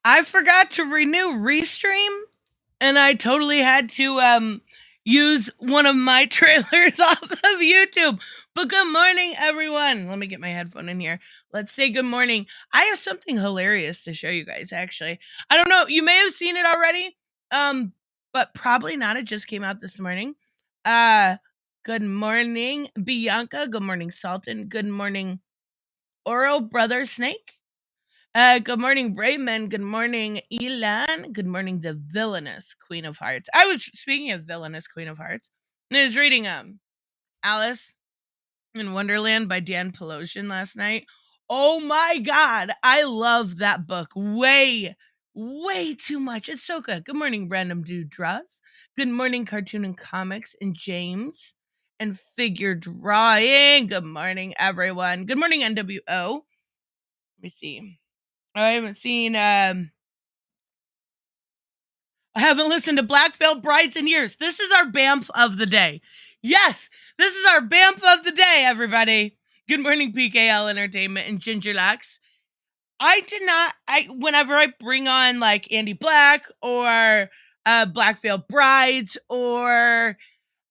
I forgot to renew Restream, and I totally had to use one of my trailers off of YouTube. But good morning, everyone. Let me get my headphone in here. Let's say good morning. I have something hilarious to show you guys, actually. I don't know. You may have seen it already, but probably not. It just came out this morning. Good morning, Bianca. Good morning, Sultan. Good morning, Oro Brother Snake. Good morning, Brayman. Good morning, Elan. Good morning, the villainous Queen of Hearts. I was speaking of villainous Queen of Hearts. I was reading Alice in Wonderland by Dan Pelosian last night. Oh my god, I love that book way too much. It's so good. Good morning, Random Dude Draws. Good morning, Cartoon and Comics and James and Figure Drawing. Good morning, everyone. Good morning, NWO. Let me see. I haven't listened to Black Veiled Brides in years. This is our BAMF of the day. Yes, this is our BAMF of the day, everybody. Good morning, PKL Entertainment and Gingerlax. Whenever I bring on like Andy Black or Black Veiled Brides or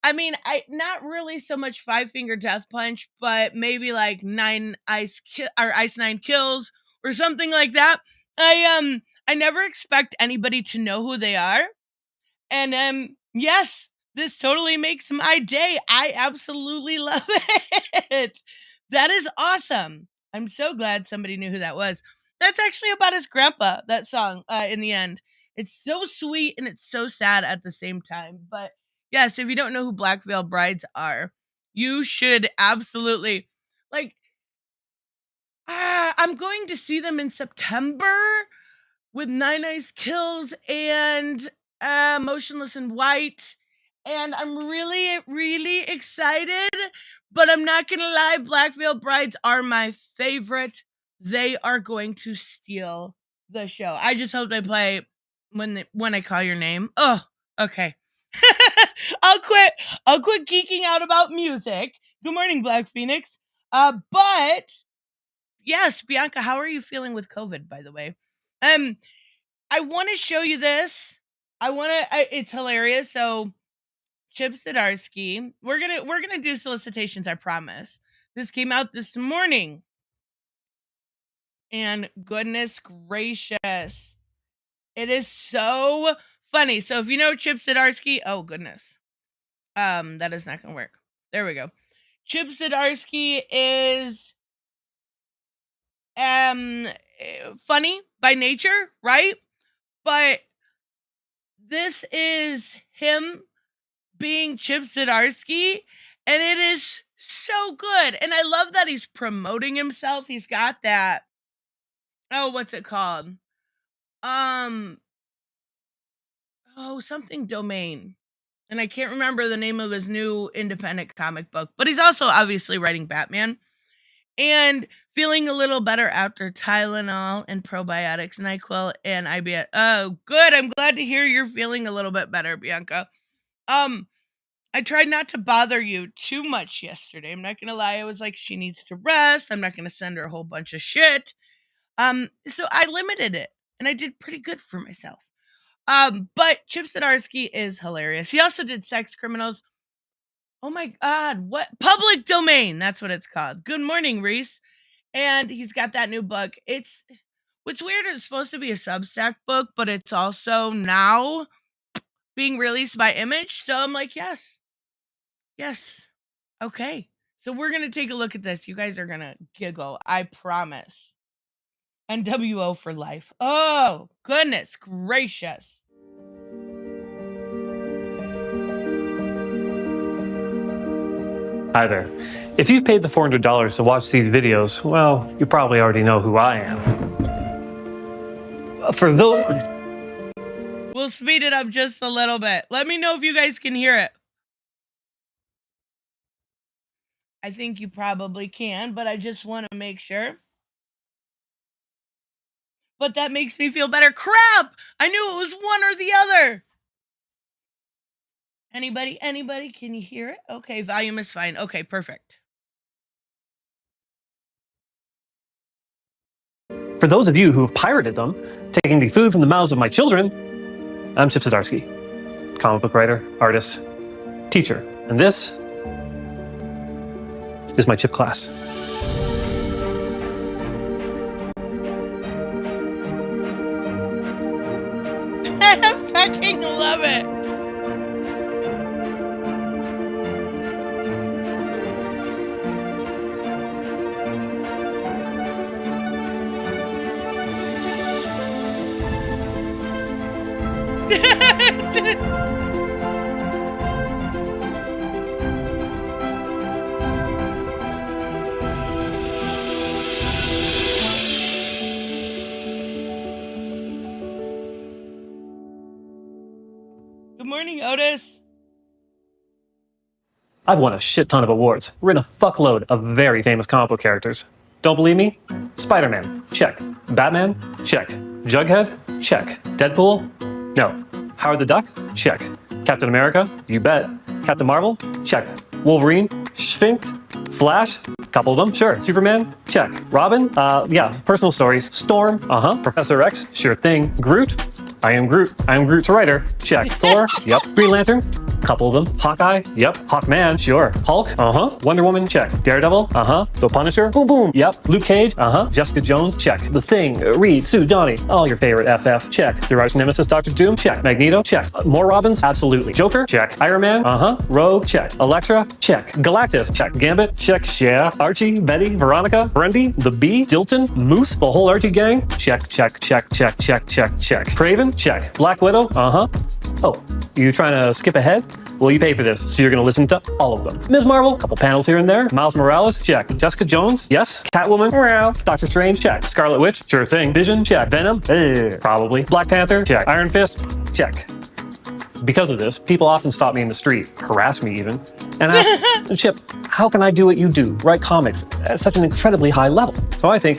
not really so much Five Finger Death Punch, but maybe like Ice Nine Kills or something like that. I never expect anybody to know who they are. And yes, this totally makes my day. I absolutely love it. That is awesome. I'm so glad somebody knew who that was. That's actually about his grandpa, that song, in the end. It's so sweet and it's so sad at the same time. But yes, if you don't know who Black Veiled Brides are, you should absolutely like I'm going to see them in September with Nine Eyes Kills and Motionless in White. And I'm really excited. But I'm not going to lie, Black Veiled Brides are my favorite. They are going to steal the show. I just hope they play when I call your name. Oh, okay. I'll quit geeking out about music. Good morning, Black Phoenix. But yes, Bianca, how are you feeling with COVID, by the way? I want to show you this. It's hilarious. So Chip Zdarsky, we're gonna do solicitations, I promise. This came out this morning. And goodness gracious. It is so funny. So if you know Chip Zdarsky, oh goodness. That is not gonna work. There we go. Chip Zdarsky is funny by nature, right? But this is him being Chip Zdarsky, and it is so good. And I love that he's promoting himself. He's got that. Oh, what's it called? Something domain. And I can't remember the name of his new independent comic book, but he's also obviously writing Batman. And feeling a little better after Tylenol and probiotics, NyQuil and IBS. Oh, good. I'm glad to hear you're feeling a little bit better, Bianca. I tried not to bother you too much yesterday. I'm not gonna lie. I was like, she needs to rest. I'm not gonna send her a whole bunch of shit. So I limited it, and I did pretty good for myself. But Chip Zdarsky is hilarious. He also did Sex Criminals. Oh my god, what Public Domain? That's what it's called. Good morning, Reese. And he's got that new book. It's what's weird. It's supposed to be a Substack book, but it's also now being released by Image. So I'm like, yes. Okay. So we're gonna take a look at this. You guys are gonna giggle. I promise. NWO for life. Oh goodness gracious. Hi there. If you've paid the $400 to watch these videos, well, you probably already know who I am. For those... We'll speed it up just a little bit. Let me know if you guys can hear it. I think you probably can, but I just want to make sure. But that makes me feel better. Crap! I knew it was one or the other. Anybody? Can you hear it? Okay, volume is fine. Okay, perfect. For those of you who have pirated them, taking the food from the mouths of my children, I'm Chip Zdarsky, comic book writer, artist, teacher, and this is my Chip class. I fucking love it. Good morning, Otis. I've won a shit ton of awards, written a fuckload of very famous comic book characters. Don't believe me? Spider-Man, check. Batman, check. Jughead, check. Deadpool? No. Howard the Duck? Check. Captain America? You bet. Captain Marvel? Check. Wolverine? Sphinx? Flash? Couple of them, sure. Superman? Check. Robin? Yeah, personal stories. Storm? Professor X? Sure thing. Groot? I am Groot. I am Groot's writer. Check. Thor? Yep. Green Lantern? Couple of them. Hawkeye? Yep. Hawkman? Sure. Hulk? Wonder Woman? Check. Daredevil? The Punisher? Boom boom. Yep. Luke Cage? Jessica Jones? Check. The Thing? Reed? Sue? Johnny? All your favorite FF? Check. Your arch nemesis Dr. Doom? Check. Magneto? Check. More Robins? Absolutely. Joker? Check. Iron Man? Rogue? Check. Elektra? Check. Galactus? Check. Gambit? Check. Yeah. Archie? Betty? Veronica? Brandy? The Bee? Dilton? Moose? The whole Archie gang? Check. Check. Check. Check. Check. Check. Check. Craven? Check. Black Widow? Oh, you trying to skip ahead? Well, you pay for this, so you're going to listen to all of them. Ms. Marvel, couple panels here and there. Miles Morales, check. Jessica Jones, yes. Catwoman, meow. Doctor Strange, check. Scarlet Witch, sure thing. Vision, check. Venom, probably. Black Panther, check. Iron Fist, check. Because of this, people often stop me in the street, harass me even, and ask, Chip, how can I do what you do, write comics at such an incredibly high level? So I think,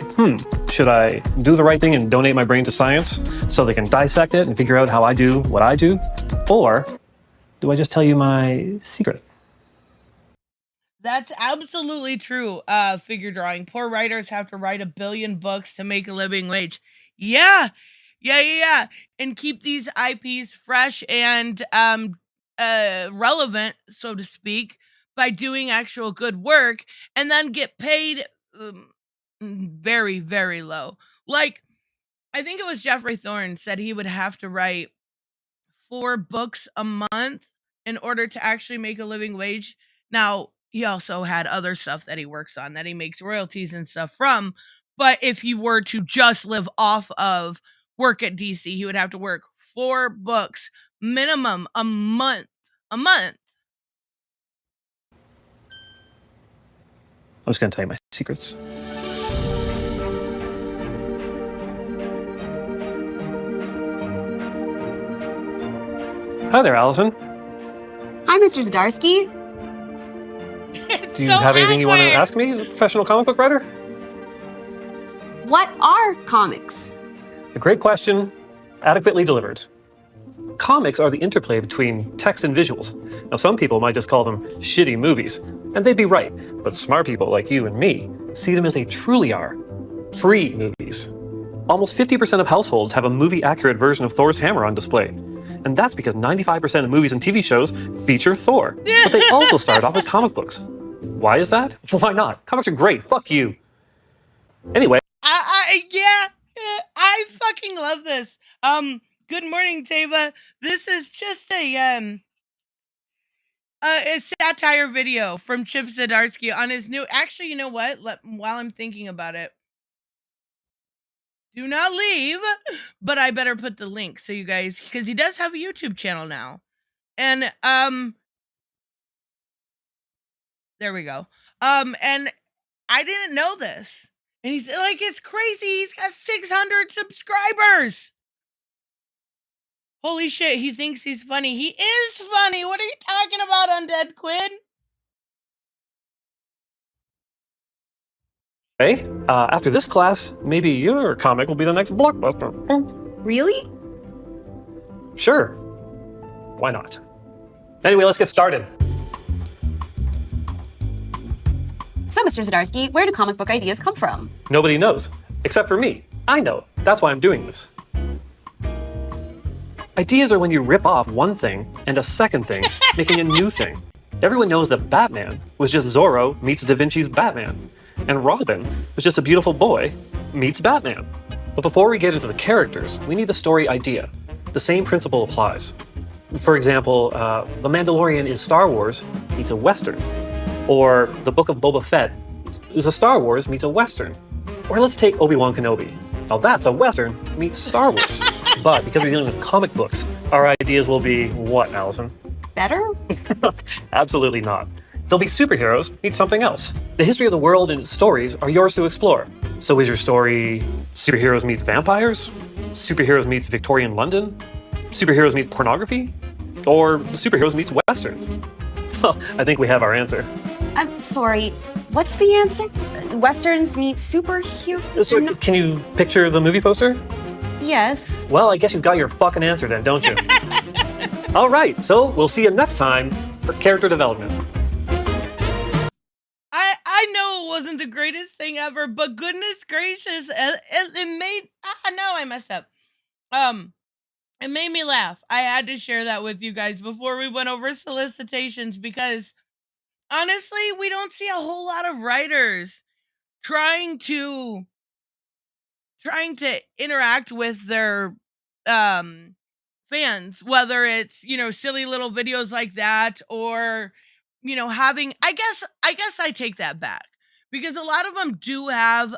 should I do the right thing and donate my brain to science so they can dissect it and figure out how I do what I do? Or do I just tell you my secret? That's absolutely true. Figure drawing. Poor writers have to write 1 billion books to make a living wage. Yeah. And keep these IPs fresh and relevant, so to speak, by doing actual good work, and then get paid very, very low. Like, I think it was Jeffrey Thorne said he would have to write 4 books a month in order to actually make a living wage. Now, he also had other stuff that he works on that he makes royalties and stuff from. But if he were to just live off of work at DC, he would have to work 4 books minimum a month. I'm just going to tell you my secrets. Hi there, Allison. Hi, Mr. Zdarsky. Do you have anything you want to ask me, the professional comic book writer? What are comics? A great question, adequately delivered. Comics are the interplay between text and visuals. Now, some people might just call them shitty movies, and they'd be right, but smart people like you and me see them as they truly are, free movies. Almost 50% of households have a movie-accurate version of Thor's hammer on display. And that's because 95% of movies and TV shows feature Thor. But they also started off as comic books. Why is that? Why not? Comics are great. Fuck you. Anyway. I fucking love this. Good morning, Tava. This is just a satire video from Chip Zdarsky on his new... Actually, you know what? While I'm thinking about it, do not leave, but I better put the link so you guys, because he does have a YouTube channel now. And, there we go. And I didn't know this. And he's like, it's crazy. He's got 600 subscribers. Holy shit, he thinks he's funny. He is funny. What are you talking about, Undead Quinn? Hey, after this class, maybe your comic will be the next blockbuster. Really? Sure. Why not? Anyway, let's get started. So, Mr. Zdarsky, where do comic book ideas come from? Nobody knows, except for me. I know, that's why I'm doing this. Ideas are when you rip off one thing and a second thing, making a new thing. Everyone knows that Batman was just Zorro meets Da Vinci's Batman, and Robin was just a beautiful boy meets Batman. But before we get into the characters, we need the story idea. The same principle applies. For example, The Mandalorian in Star Wars meets a Western, or The Book of Boba Fett is a Star Wars meets a Western. Or let's take Obi-Wan Kenobi. Now that's a Western meets Star Wars. But because we're dealing with comic books, our ideas will be what, Allison? Better? Absolutely not. They'll be superheroes meet something else. The history of the world and its stories are yours to explore. So is your story superheroes meets vampires? Superheroes meets Victorian London? Superheroes meets pornography? Or superheroes meets Westerns? Well, I think we have our answer. I'm sorry. What's the answer? Westerns meet superheroes? So, can you picture the movie poster? Yes. Well, I guess you've got your fucking answer then, don't you? All right, so we'll see you next time for character development. I know it wasn't the greatest thing ever, but goodness gracious, it made. No, I messed up. It made me laugh. I had to share that with you guys before we went over solicitations because honestly, we don't see a whole lot of writers trying to interact with their fans, whether it's, silly little videos like that or, having, I guess I take that back because a lot of them do have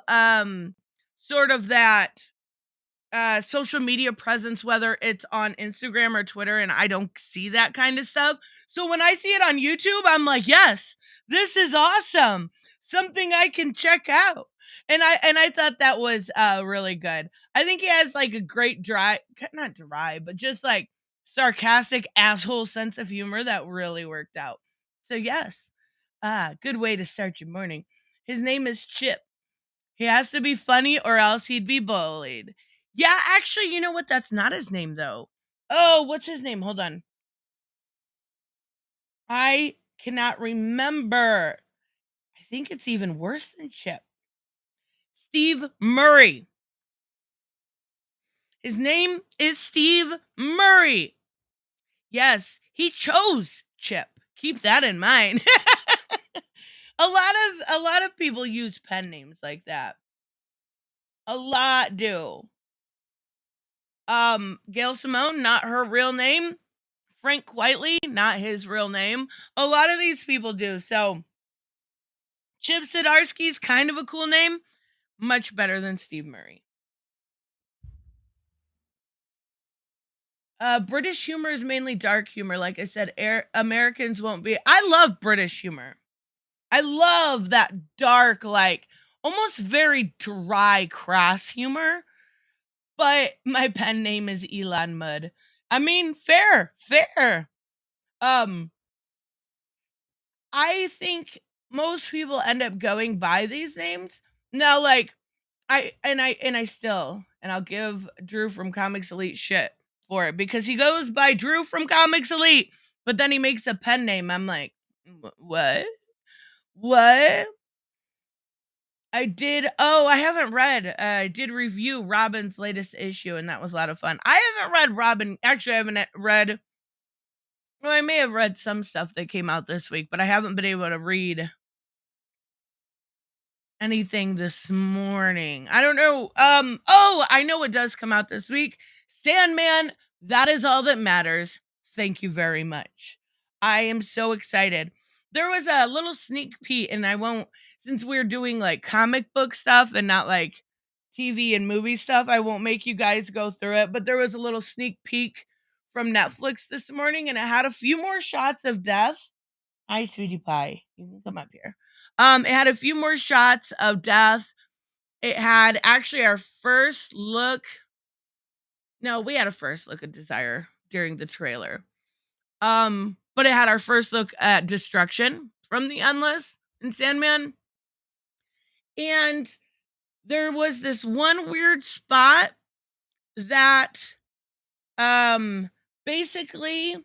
sort of that social media presence, whether it's on Instagram or Twitter, and I don't see that kind of stuff. So when I see it on YouTube, I'm like, yes, this is awesome. Something I can check out. And I thought that was really good. I think he has like a great not dry, but just like sarcastic asshole sense of humor that really worked out. So yes, good way to start your morning. His name is Chip. He has to be funny or else he'd be bullied. Yeah, actually, you know what? That's not his name, though. Oh, what's his name? Hold on. I cannot remember. I think it's even worse than Chip. Steve Murray. His name is Steve Murray. Yes, he chose Chip. Keep that in mind. a lot of people use pen names like that. A lot do. Gail Simone, not her real name. Frank Whiteley, not his real name. A lot of these people do. So Chip Zdarsky's kind of a cool name. Much better than Steve Murray. British humor is mainly dark humor. Like I said, Americans won't be. I love British humor. I love that dark, like almost very dry, crass humor. But my pen name is Elon Mudd. I mean, fair. I think most people end up going by these names. Now, like, I'll give Drew from Comics Elite shit for it because he goes by Drew from Comics Elite, but then he makes a pen name. I'm like, what? I haven't read, I did review Robin's latest issue, and that was a lot of fun. I haven't read Robin, actually, I haven't read, well, I may have read some stuff that came out this week, but I haven't been able to read anything this morning. I don't know. I know it does come out this week. Sandman, that is all that matters. Thank you very much. I am so excited. There was a little sneak peek, and I won't, since we're doing like comic book stuff and not like TV and movie stuff, I won't make you guys go through it. But there was a little sneak peek from Netflix this morning, and it had a few more shots of death. Hi, sweetie pie. You can come up here. It had a few more shots of death. It had actually our first look. No, we had a first look at Desire during the trailer. But it had our first look at Destruction from the Endless and Sandman. And there was this one weird spot that basically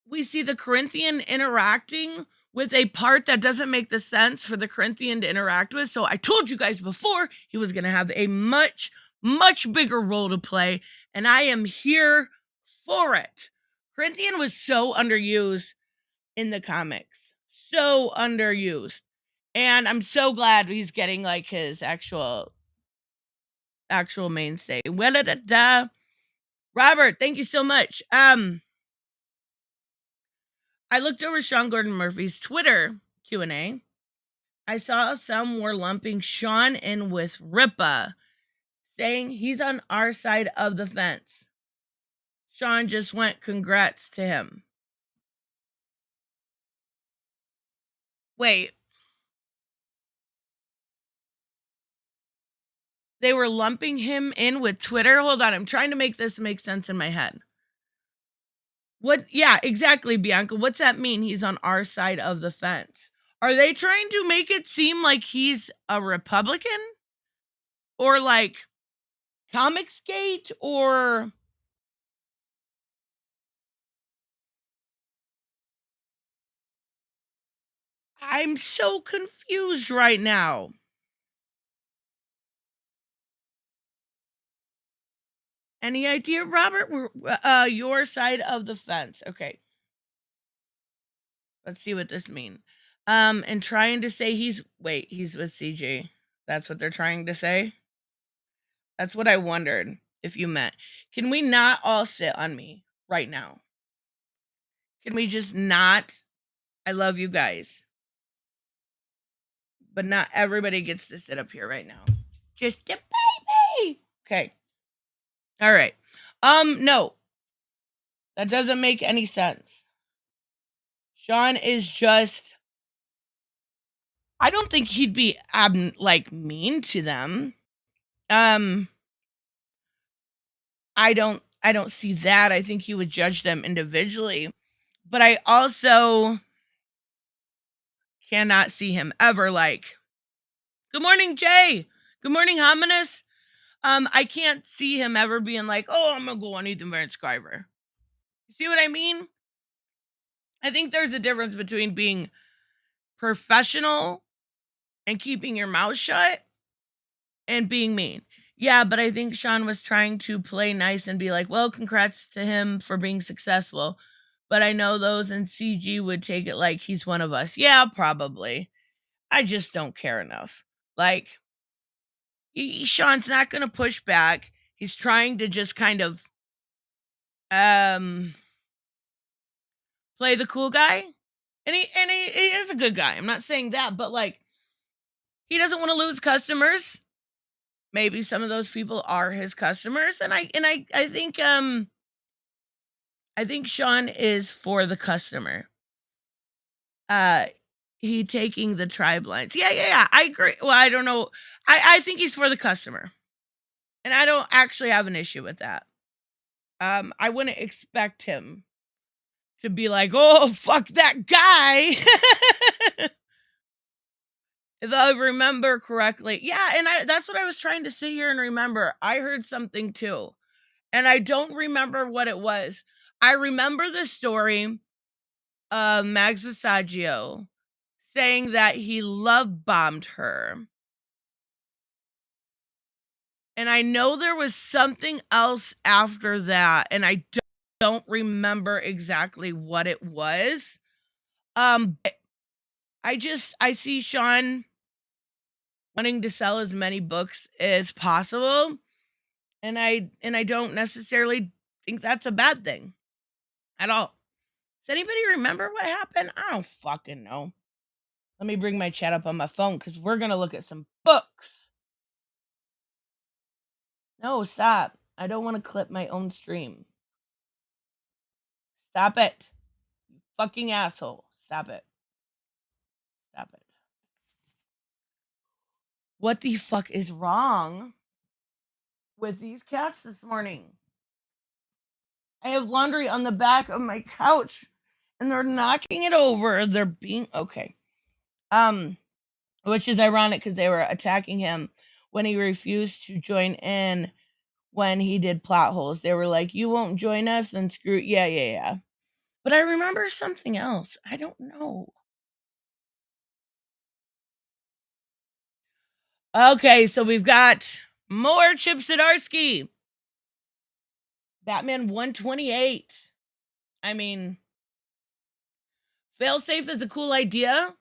we see the Corinthian interacting with a part that doesn't make the sense for the Corinthian to interact with. So I told you guys before he was going to have a much, much bigger role to play, and I am here for it. Corinthian was so underused in the comics. So underused. And I'm so glad he's getting like his actual mainstay. Robert, thank you so much. I looked over Sean Gordon Murphy's Twitter Q&A. I saw some were lumping Sean in with Ripa, saying he's on our side of the fence. Sean just went congrats to him. Wait. They were lumping him in with Twitter? Hold on, I'm trying to make this make sense in my head. What? Yeah, exactly, Bianca. What's that mean? He's on our side of the fence. Are they trying to make it seem like he's a Republican? Or like Comicsgate? Or I'm so confused right now. Any idea, Robert? Your side of the fence. Okay. Let's see what this means. And trying to say he's with CG. That's what they're trying to say? That's what I wondered if you meant. Can we not all sit on me right now? Can we just not? I love you guys. But not everybody gets to sit up here right now. Just a baby. Okay. All right. No. That doesn't make any sense. Sean is just, I don't think he'd be like mean to them. I don't see that. I think he would judge them individually. But I also cannot see him ever like, good morning, Jay. Good morning, Hominus. I can't see him ever being like, oh, I'm gonna go on Ethan Van Scriver. You see what I mean? I think there's a difference between being professional and keeping your mouth shut and being mean. Yeah, but I think Sean was trying to play nice and be like, well, congrats to him for being successful. But I know those in CG would take it like he's one of us. Yeah, probably. I just don't care enough. Like, Sean's not going to push back. He's trying to just kind of play the cool guy. And he is a good guy. I'm not saying that, but like, he doesn't want to lose customers. Maybe some of those people are his customers, and I think Sean is for the customer. He taking the tribe lines. Yeah. I agree. Well, I don't know. I think he's for the customer, and I don't actually have an issue with that. I wouldn't expect him to be like, oh, fuck that guy. If I remember correctly. Yeah, and that's what I was trying to sit here and remember. I heard something too, and I don't remember what it was. I remember the story of Max Visaggio saying that he love bombed her. And I know there was something else after that, and I don't remember exactly what it was. I see Sean wanting to sell as many books as possible, and I don't necessarily think that's a bad thing at all. Does anybody remember what happened? I don't fucking know. Let me bring my chat up on my phone because we're gonna look at some books. No, stop. I don't want to clip my own stream. Stop it. You fucking asshole. Stop it. Stop it. What the fuck is wrong with these cats this morning? I have laundry on the back of my couch and they're knocking it over. They're being okay. Which is ironic because they were attacking him when he refused to join in when he did plot holes. They were like, you won't join us, then screw. Yeah. But I remember something else. I don't know. Okay, so we've got more Chip Zdarsky. Batman 128. I mean, failsafe is a cool idea.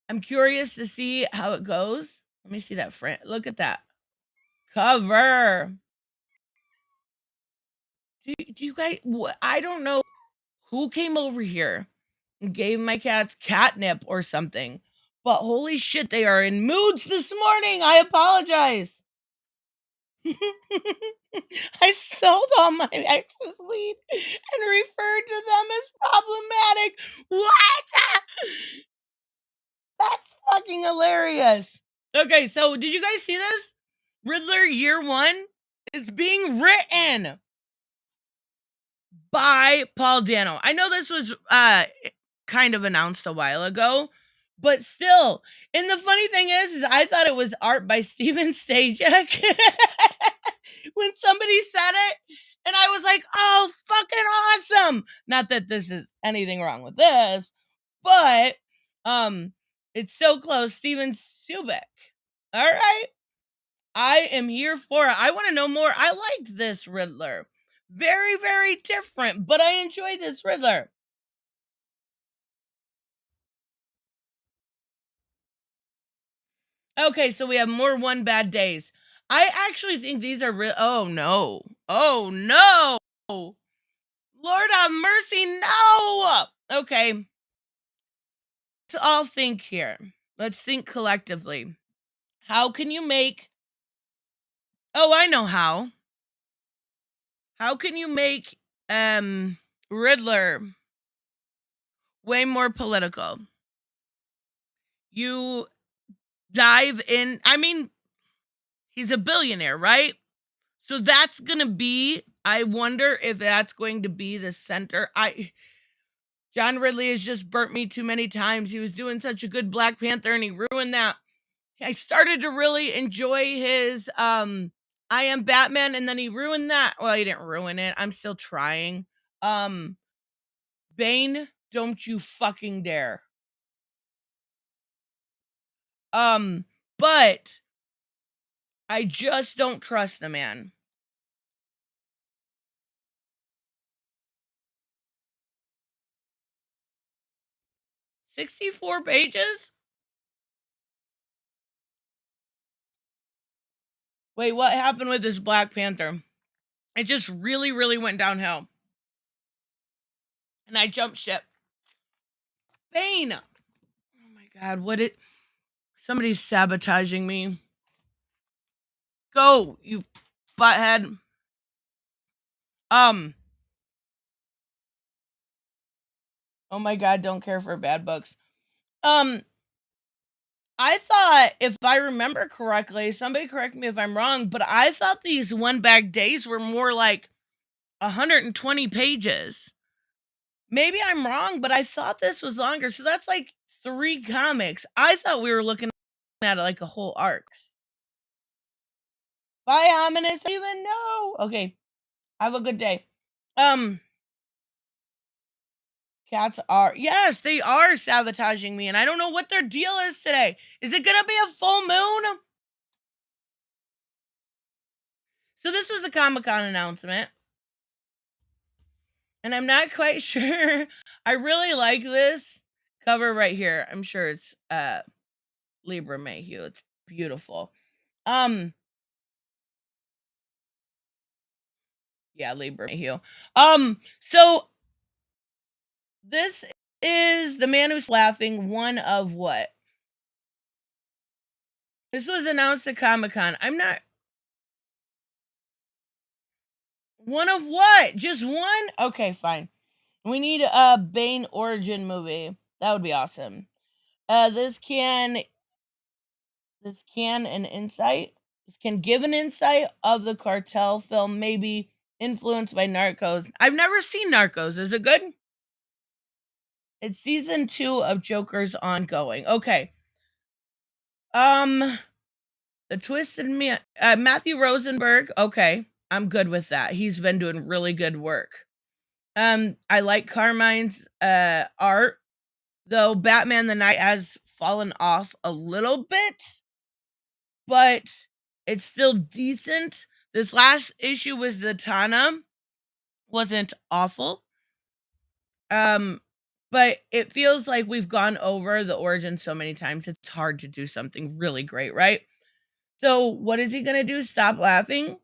I'm curious to see how it goes. Let me see that front. Look at that cover. Do you guys? I don't know who came over here and gave my cats catnip or something, but holy shit, they are in moods this morning. I apologize. I sold all my excess weed and referred to them as problematic. What? That's fucking hilarious. Okay, so did you guys see this? Riddler Year 1 is being written by Paul Dano. I know this was kind of announced a while ago, but still. And the funny thing is I thought it was art by Steven Stachek when somebody said it, and I was like, oh, fucking awesome. Not that this is anything wrong with this, but it's so close. Steven Subek. All right. I am here for it. I want to know more. I liked this Riddler. Very, very different, but I enjoyed this Riddler. Okay, so we have more One Bad Days. I actually think these are real. Oh, no. Oh, no. Lord have mercy, no. Okay. Let's all think here. Let's think collectively. How can you make... Oh, I know how. How can you make Riddler way more political? You dive in. I mean, he's a billionaire, right? So that's going to be, I wonder if that's going to be the center. John Ridley has just burnt me too many times. He was doing such a good Black Panther and he ruined that. I started to really enjoy his I Am Batman, and then he ruined that. Well, he didn't ruin it. I'm still trying. Bane, don't you fucking dare. But I just don't trust the man. $64 pages? Wait, what happened with this Black Panther? It just really, really went downhill. And I jumped ship. Bane! Oh my god, somebody's sabotaging me. Go, you butthead. Oh my god, don't care for bad books. I thought, if I remember correctly, somebody correct me if I'm wrong, but I thought these One Bag Days were more like 120 pages. Maybe I'm wrong, but I thought this was longer. So that's like 3 comics. I thought we were looking at like a whole arc. Bye, ominous. I don't even know. Okay. Have a good day. Cats are, yes, they are sabotaging me, and I don't know what their deal is today. Is it gonna be a full moon? So this was a Comic-Con announcement, and I'm not quite sure. I really like this cover right here. I'm sure it's Libra Mayhew. It's beautiful. Yeah, Libra Mayhew. So this is The Man Who's Laughing, one of what? This was announced at Comic-Con. I'm not... One of what? Just one? Okay, fine. We need a Bane origin movie. That would be awesome. This can an insight. This can give an insight of the cartel film, maybe influenced by Narcos. I've never seen Narcos. Is it good? It's season 2 of Joker's ongoing. Okay. The Twisted Me, Matthew Rosenberg. Okay, I'm good with that. He's been doing really good work. I like Carmine's art, though Batman the Knight has fallen off a little bit. but it's still decent. This last issue with Zatanna wasn't awful. But it feels like we've gone over the origin so many times, it's hard to do something really great, right? So what is he gonna do? Stop laughing?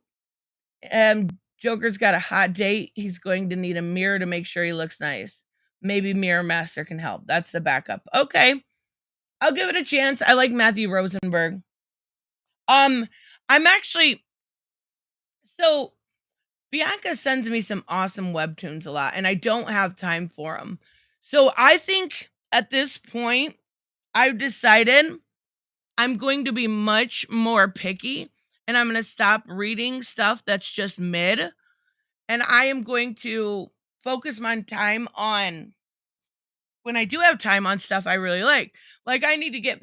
Joker's got a hot date. He's going to need a mirror to make sure he looks nice. Maybe Mirror Master can help. That's the backup. Okay. I'll give it a chance. I like Matthew Rosenberg. I'm actually so Bianca sends me some awesome webtoons a lot, and I don't have time for them. So I think at this point, I've decided I'm going to be much more picky, and I'm going to stop reading stuff that's just mid, and I am going to focus my time on when I do have time on stuff I really like. Like I need to get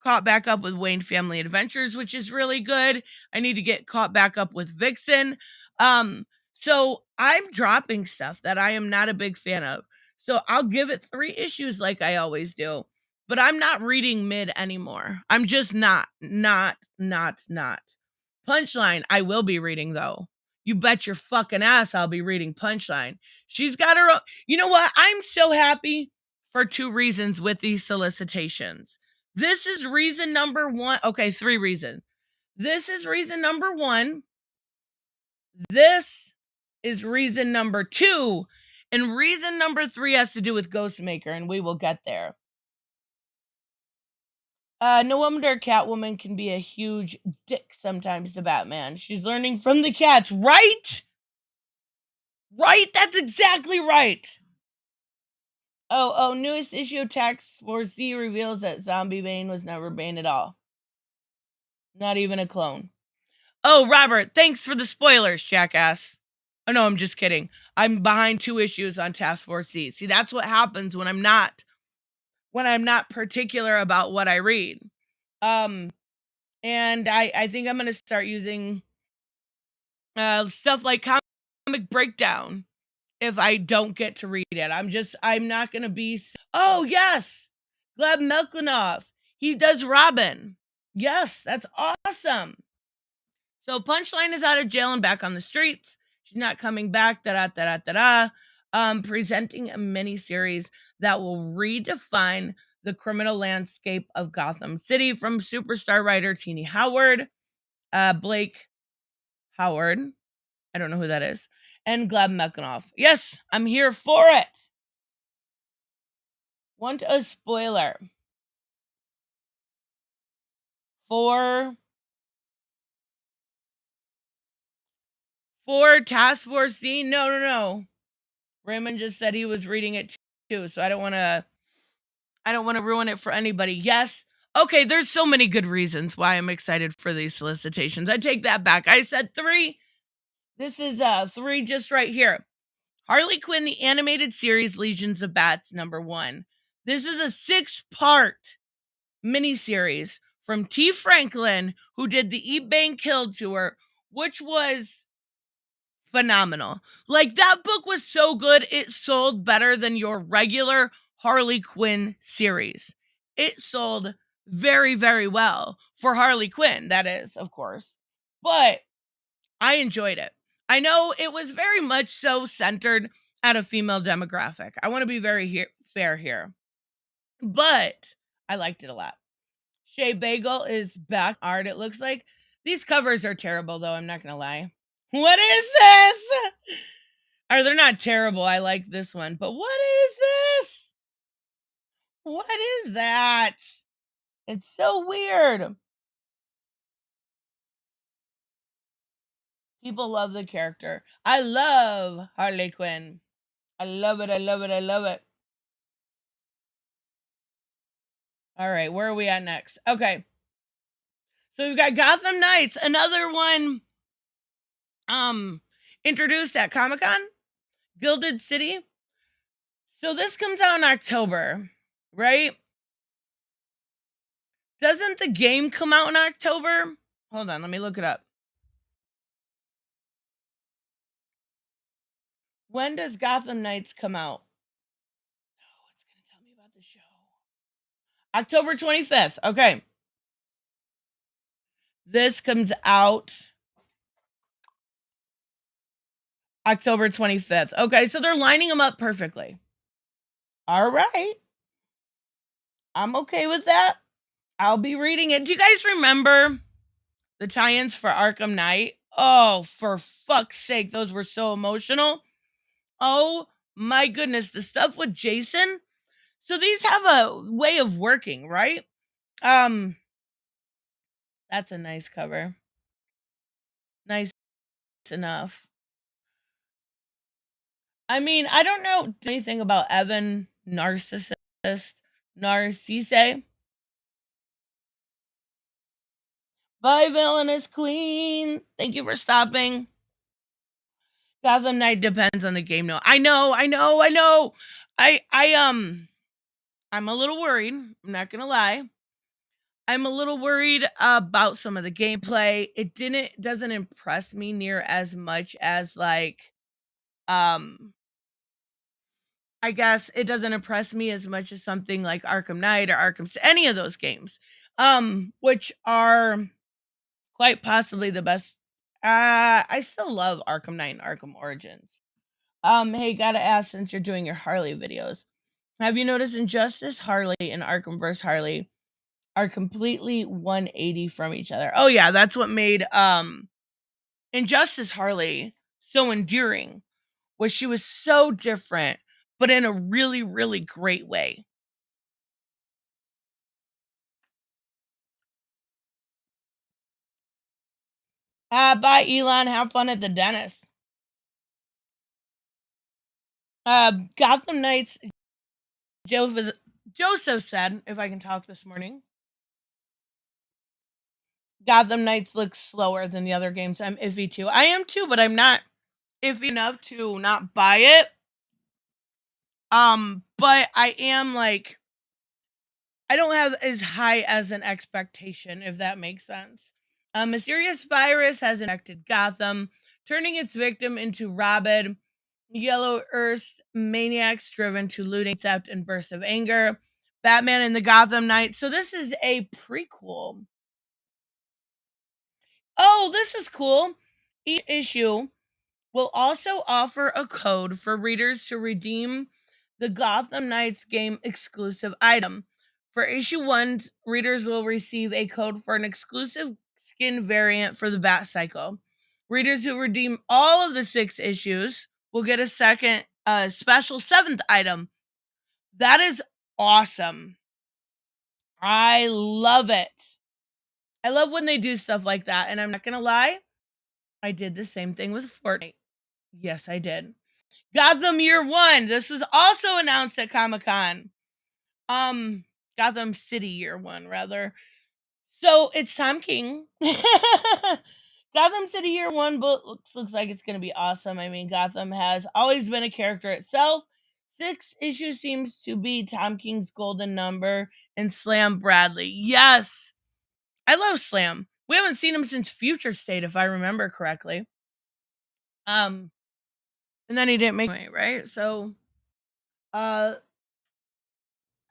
caught back up with Wayne Family Adventures, which is really good. I need to get caught back up with Vixen. So I'm dropping stuff that I am not a big fan of. So I'll give it 3 issues like I always do. But I'm not reading mid anymore. I'm just not. Punchline, I will be reading though. You bet your fucking ass I'll be reading Punchline. She's got her own. You know what? I'm so happy for 2 reasons with these solicitations. This is reason number 1. Okay, 3 reasons. This is reason number 1. This is reason number 2. And reason number 3 has to do with Ghostmaker, and we will get there. No wonder Catwoman can be a huge dick sometimes to Batman. She's learning from the cats, right? Right? That's exactly right. Oh, newest issue of Task Force Z reveals that Zombie Bane was never Bane at all. Not even a clone. Oh, Robert, thanks for the spoilers, jackass. Oh, no, I'm just kidding. I'm behind 2 issues on Task Force Z. See, that's what happens when I'm not particular about what I read. And I think I'm going to start using stuff like Comic Breakdown if I don't get to read it. I'm not going to be... Oh, yes! Gleb Melkinoff. He does Robin. Yes, that's awesome. So Punchline is out of jail and back on the streets. She's not coming back. Presenting a miniseries that will redefine the criminal landscape of Gotham City from superstar writer Teenie Howard, Blake Howard. I don't know who that is. And Gleb Melkinoff. Yes, I'm here for it. Want a spoiler for Task Force Z? No. Raymond just said he was reading it too, so I don't want to ruin it for anybody. Yes. Okay, there's so many good reasons why I'm excited for these solicitations. I take that back. I said 3. This is 3 just right here. Harley Quinn, the animated series Legions of Bats, number 1. This is a 6-part miniseries from T. Franklin, who did the Eat Bang Kill tour, which was phenomenal. Like, that book was so good, it sold better than your regular Harley Quinn series. It sold very, very well for Harley Quinn, that is, of course. But I enjoyed it. I know it was very much so centered at a female demographic. I want to be very fair here. But I liked it a lot. Shea Bagel is back art, it looks like. These covers are terrible, though, I'm not going to lie. What is this? Or they're not terrible. I like this one. But what is this? What is that? It's so weird. People love the character. I love Harley Quinn. I love it. All right, where are we at next? Okay. So we've got Gotham Knights, another one introduced at Comic-Con, Gilded City. So this comes out in October, right? Doesn't the game come out in October? Hold on, let me look it up. When does Gotham Knights come out? Oh, it's going to tell me about the show. October 25th. Okay. This comes out October 25th. Okay, so they're lining them up perfectly. All right. I'm okay with that. I'll be reading it. Do you guys remember the tie-ins for Arkham Knight? Oh, for fuck's sake, those were so emotional. Oh my goodness, the stuff with Jason. So these have a way of working, right? That's a nice cover. Nice enough. I mean, I don't know anything about Evan Narcisse. Bye, villainous queen. Thank you for stopping. Gotham Knight depends on the game. No, I know. I'm a little worried. I'm not gonna lie. I'm a little worried about some of the gameplay. It doesn't impress me near as much as like, I guess it doesn't impress me as much as something like Arkham Knight or any of those games, which are quite possibly the best. I still love Arkham Knight and Arkham Origins. Hey, gotta ask, since you're doing your Harley videos, have you noticed Injustice Harley and Arkham vs. Harley are completely 180 from each other? Oh yeah, that's what made Injustice Harley so endearing, was she was so different, but in a really, really great way. Bye, Elon. Have fun at the dentist. Gotham Knights, Joseph said, if I can talk this morning, Gotham Knights looks slower than the other games. I'm iffy too. I am too, but I'm not iffy enough to not buy it. But I am like, I don't have as high as an expectation, if that makes sense. A mysterious virus has infected Gotham, turning its victim into rabid Yellow Earth maniacs driven to looting, theft, and bursts of anger. Batman and the Gotham Knights. So this is a prequel. Oh, this is cool. Each issue will also offer a code for readers to redeem the Gotham Knights game exclusive item. For issue 1, readers will receive a code for an exclusive skin variant for the Bat Cycle. Readers who redeem all of the 6 issues will get a second special 7th item. That is awesome. I love it. I love when they do stuff like that, and I'm not gonna lie, I did the same thing with Fortnite. Yes, I did. Gotham Year 1. This was also announced at Comic-Con. Gotham City Year 1, rather. So it's Tom King. Gotham City Year 1 book looks like it's going to be awesome. I mean, Gotham has always been a character itself. 6 issues seems to be Tom King's golden number, and Slam Bradley. Yes! I love Slam. We haven't seen him since Future State, if I remember correctly. And then he didn't make it, right? So, I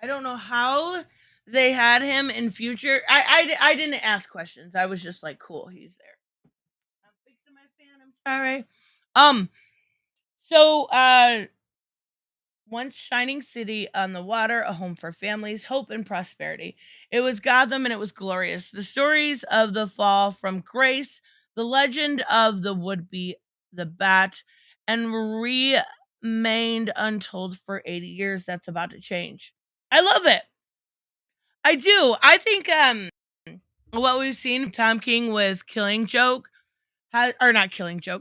don't know how they had him in Future. I didn't ask questions. I was just like, cool, he's there. I'm fixing my fan. I'm sorry. So, once shining city on the water, a home for families, hope, and prosperity. It was Gotham, and it was glorious. The stories of the fall from grace, the legend of the would-be, the bat, and remained untold for 80 years. That's about to change. I love it. I do. I think what we've seen from Tom King with Killing Joke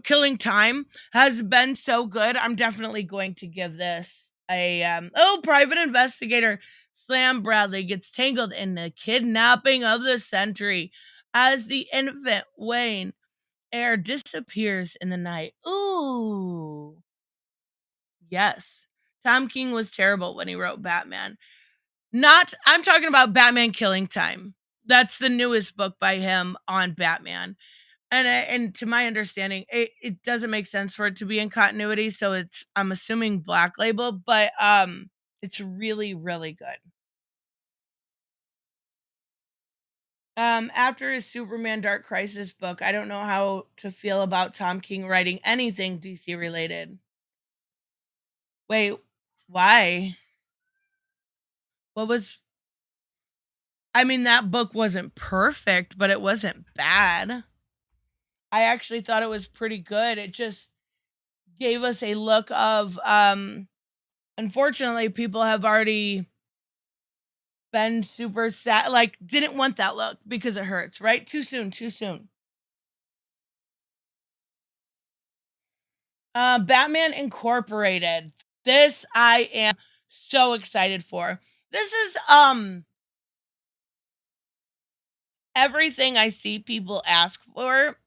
Killing Time has been so good. I'm definitely going to give this a private investigator Slam Bradley gets tangled in the kidnapping of the century as the infant Wayne heir disappears in the night. Ooh. Yes. Tom King was terrible when he wrote Batman. I'm talking about Batman Killing Time. That's the newest book by him on Batman. And to my understanding, it doesn't make sense for it to be in continuity, so I'm assuming Black Label, but it's really, really good. After his Superman Dark Crisis book, I don't know how to feel about Tom King writing anything DC related. Wait, why? What was... I mean, that book wasn't perfect, but it wasn't bad. I actually thought it was pretty good. It just gave us a look of, unfortunately, people have already been super sad, like, didn't want that look because it hurts, right? Too soon. Batman Incorporated. This I am so excited for. This is everything I see people ask for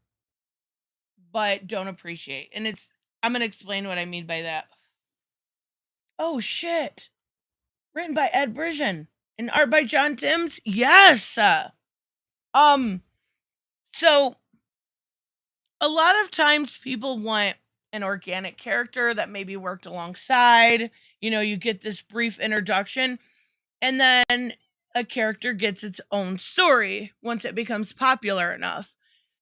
but don't appreciate. And I'm going to explain what I mean by that. Oh shit. Written by Ed Brisson and art by John Timms? Yes. So a lot of times people want an organic character that maybe worked alongside, you get this brief introduction, and then a character gets its own story once it becomes popular enough.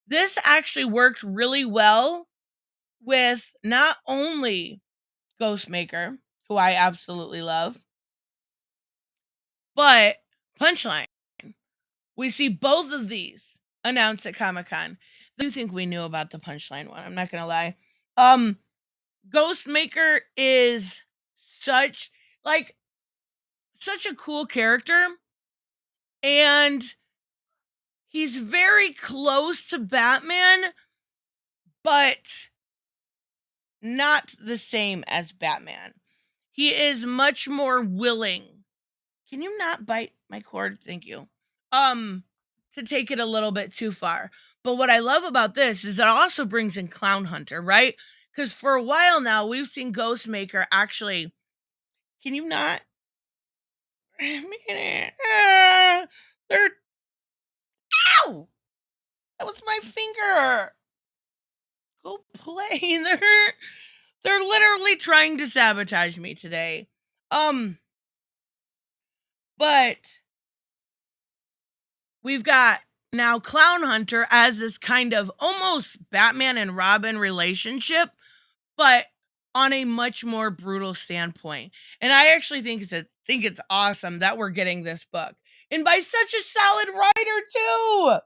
This actually worked really well with not only Ghostmaker, who I absolutely love, but Punchline. We see both of these announced at Comic-Con. I do think we knew about the Punchline one, I'm not gonna lie. Ghostmaker is such a cool character, and he's very close to Batman, but not the same as Batman. He is much more willing. Can you not bite my cord? Thank you. To take it a little bit too far. But what I love about this is it also brings in Clown Hunter, right? Because for a while now, we've seen Ghostmaker actually... Can you not? They're... Ow! That was my finger! Go play. They're literally trying to sabotage me today. But we've got now Clown Hunter as this kind of almost Batman and Robin relationship, but on a much more brutal standpoint. And I actually think it's awesome that we're getting this book. And by such a solid writer too.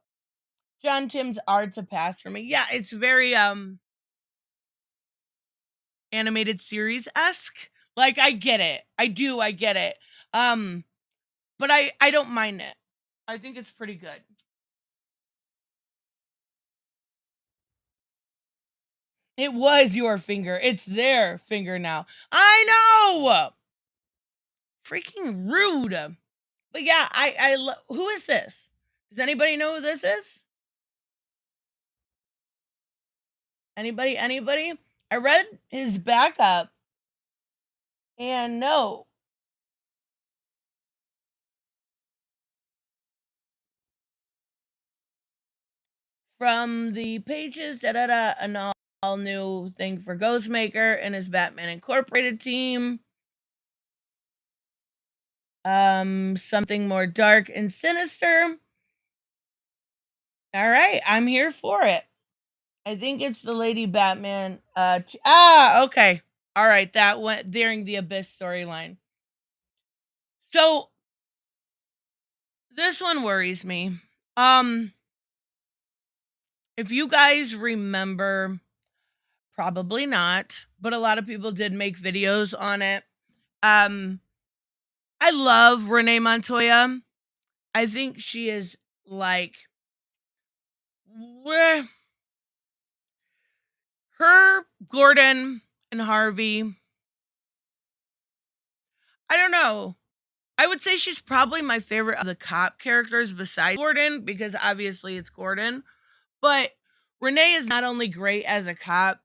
John Timms' art's a pass for me. Yeah, it's very animated series-esque. Like, I get it. I get it. But I don't mind it. I think it's pretty good. It was your finger. It's their finger now. I know. Freaking rude. But yeah, who is this? Does anybody know who this is? Anybody? I read his backup, and no. From the pages, an all new thing for Ghostmaker and his Batman Incorporated team. Something more dark and sinister. All right, I'm here for it. I think it's the Lady Batman. Okay. All right, that went during the Abyss storyline. So this one worries me. If you guys remember, probably not, but a lot of people did make videos on it. I love Renee Montoya. I think she is like her, Gordon, and Harvey. I don't know. I would say she's probably my favorite of the cop characters besides Gordon, because obviously it's Gordon. But Renee is not only great as a cop,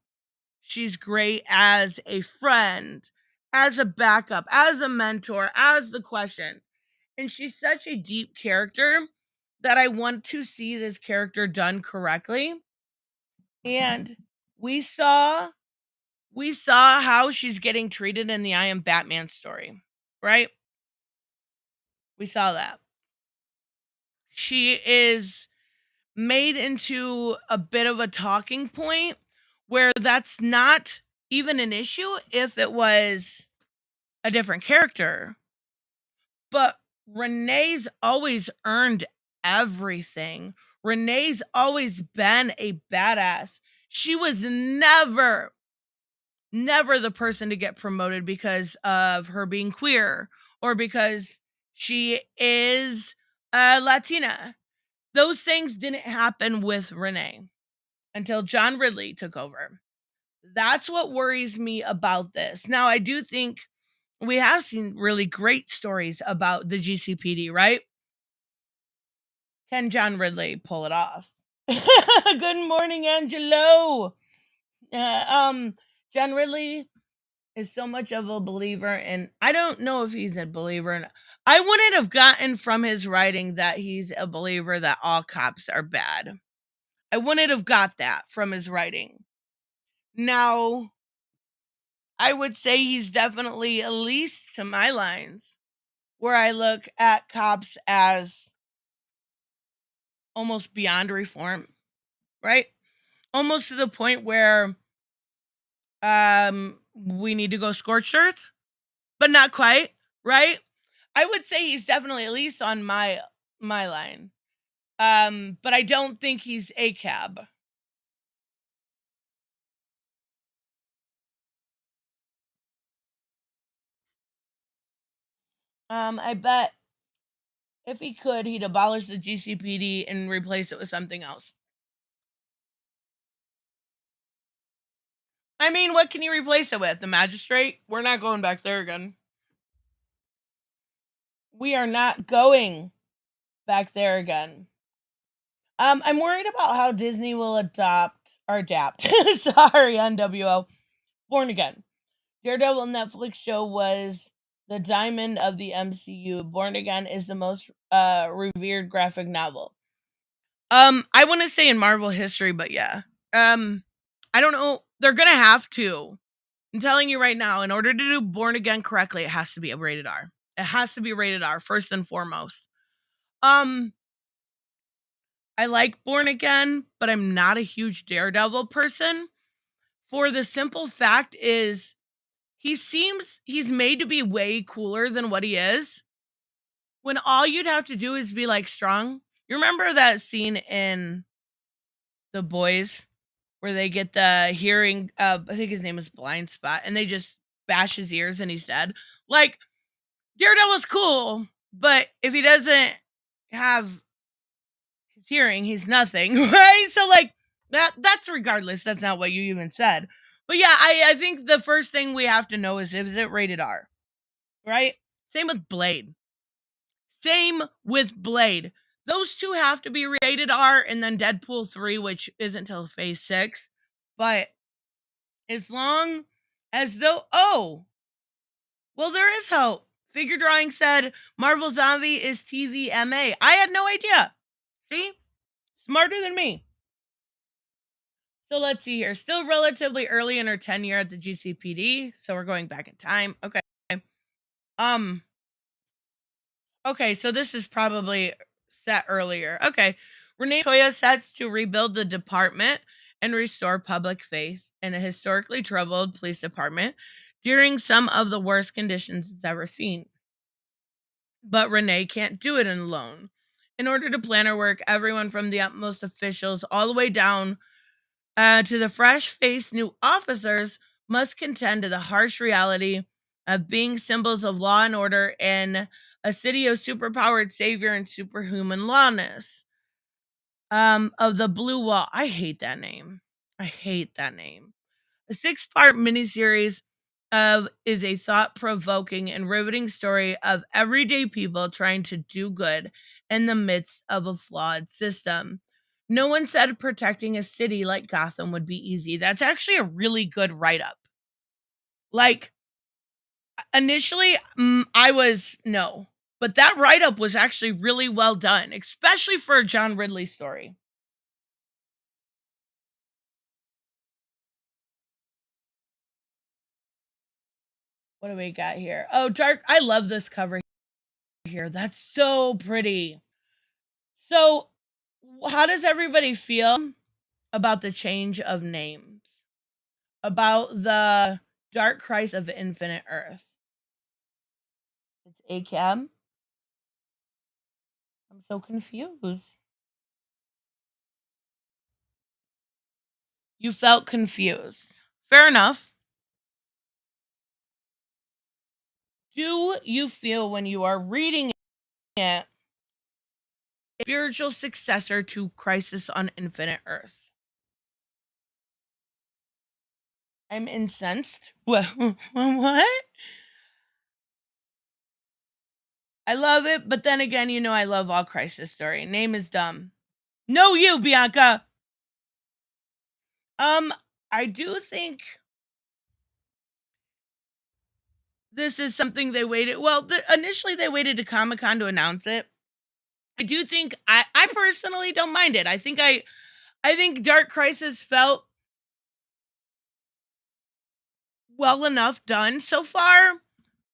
she's great as a friend, as a backup, as a mentor, as the question. And she's such a deep character that I want to see this character done correctly. And we saw how she's getting treated in the I Am Batman story, right? We saw that. she is made into a bit of a talking point where that's not even an issue if it was a different character. But Renee's always earned everything. Renee's always been a badass. She was never the person to get promoted because of her being queer or because she is Latina. Those things didn't happen with Renee until John Ridley took over. That's what worries me about this. Now, I do think we have seen really great stories about the GCPD, right? Can John Ridley pull it off? Good morning, Angelo. John Ridley is so much of a believer, and I don't know if he's a believer. And I wouldn't have gotten from his writing that he's a believer that all cops are bad. I wouldn't have got that from his writing. Now, I would say he's definitely, at least to my lines, where I look at cops as almost beyond reform, right? Almost to the point where we need to go scorched earth, but not quite, right? I would say he's definitely at least on my line. But I don't think he's a cab. I bet if he could, he'd abolish the GCPD and replace it with something else. I mean, what can you replace it with? The magistrate? We're not going back there again. We are not going back there again. I'm worried about how Disney will adapt. Sorry, NWO. Born Again. Daredevil Netflix show was the diamond of the MCU. Born Again is the most revered graphic novel. I want to say in Marvel history, but yeah. I don't know. They're gonna have to. I'm telling you right now, in order to do Born Again correctly, it has to be a rated R. It has to be rated R first and foremost. I like Born Again, but I'm not a huge Daredevil person. For the simple fact is he's made to be way cooler than what he is. When all you'd have to do is be like strong. You remember that scene in The Boys where they get the hearing, I think his name is Blind Spot, and they just bash his ears and he's dead. Like, Daredevil's cool, but if he doesn't have his hearing, he's nothing, right? So, like, that's regardless. That's not what you even said. But yeah, I think the first thing we have to know is it rated R, right? Same with Blade. Those two have to be rated R, and then Deadpool 3, which isn't till phase 6. But as long as well, there is hope. Figure Drawing said Marvel Zombie is TVMA. I had no idea. See? Smarter than me. So let's see here. Still relatively early in her tenure at the GCPD, so we're going back in time. Okay. Okay, so this is probably set earlier. Okay. Renee Montoya sets to rebuild the department and restore public faith in a historically troubled police department during some of the worst conditions it's ever seen. But Renee can't do it alone. In order to plan her work, everyone from the utmost officials all the way down to the fresh-faced new officers must contend to the harsh reality of being symbols of law and order in a city of superpowered savior and superhuman lawness. Of the Blue Wall. I hate that name. A 6-part miniseries is a thought-provoking and riveting story of everyday people trying to do good in the midst of a flawed system. No one said protecting a city like Gotham would be easy. That's actually a really good write-up. Like, initially, I was no. But that write-up was actually really well done, especially for a John Ridley story. What do we got here? Oh, dark. I love this cover here. That's so pretty. So, how does everybody feel about the change of names? About the Dark Crisis of Infinite Earth? It's ACAB. I'm so confused. You felt confused. Fair enough. Do you feel when you are reading it a spiritual successor to Crisis on Infinite Earth? I'm incensed. What? I love it, but then again, you know I love all Crisis story. Name is dumb. No, you, Bianca. I do think this is something they waited. Well, initially they waited to Comic-Con to announce it. I do think I personally don't mind it. I think Dark Crisis felt well enough done so far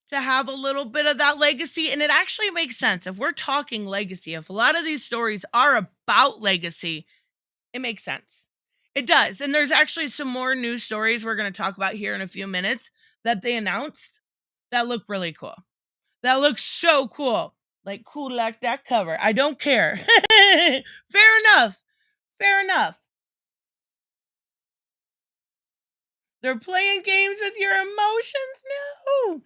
to have a little bit of that legacy, and it actually makes sense. If we're talking legacy, if a lot of these stories are about legacy, it makes sense. It does. And there's actually some more new stories we're going to talk about here in a few minutes that they announced that look really cool. That looks so cool. Like, cool like that cover. I don't care. Fair enough. Fair enough. They're playing games with your emotions? No.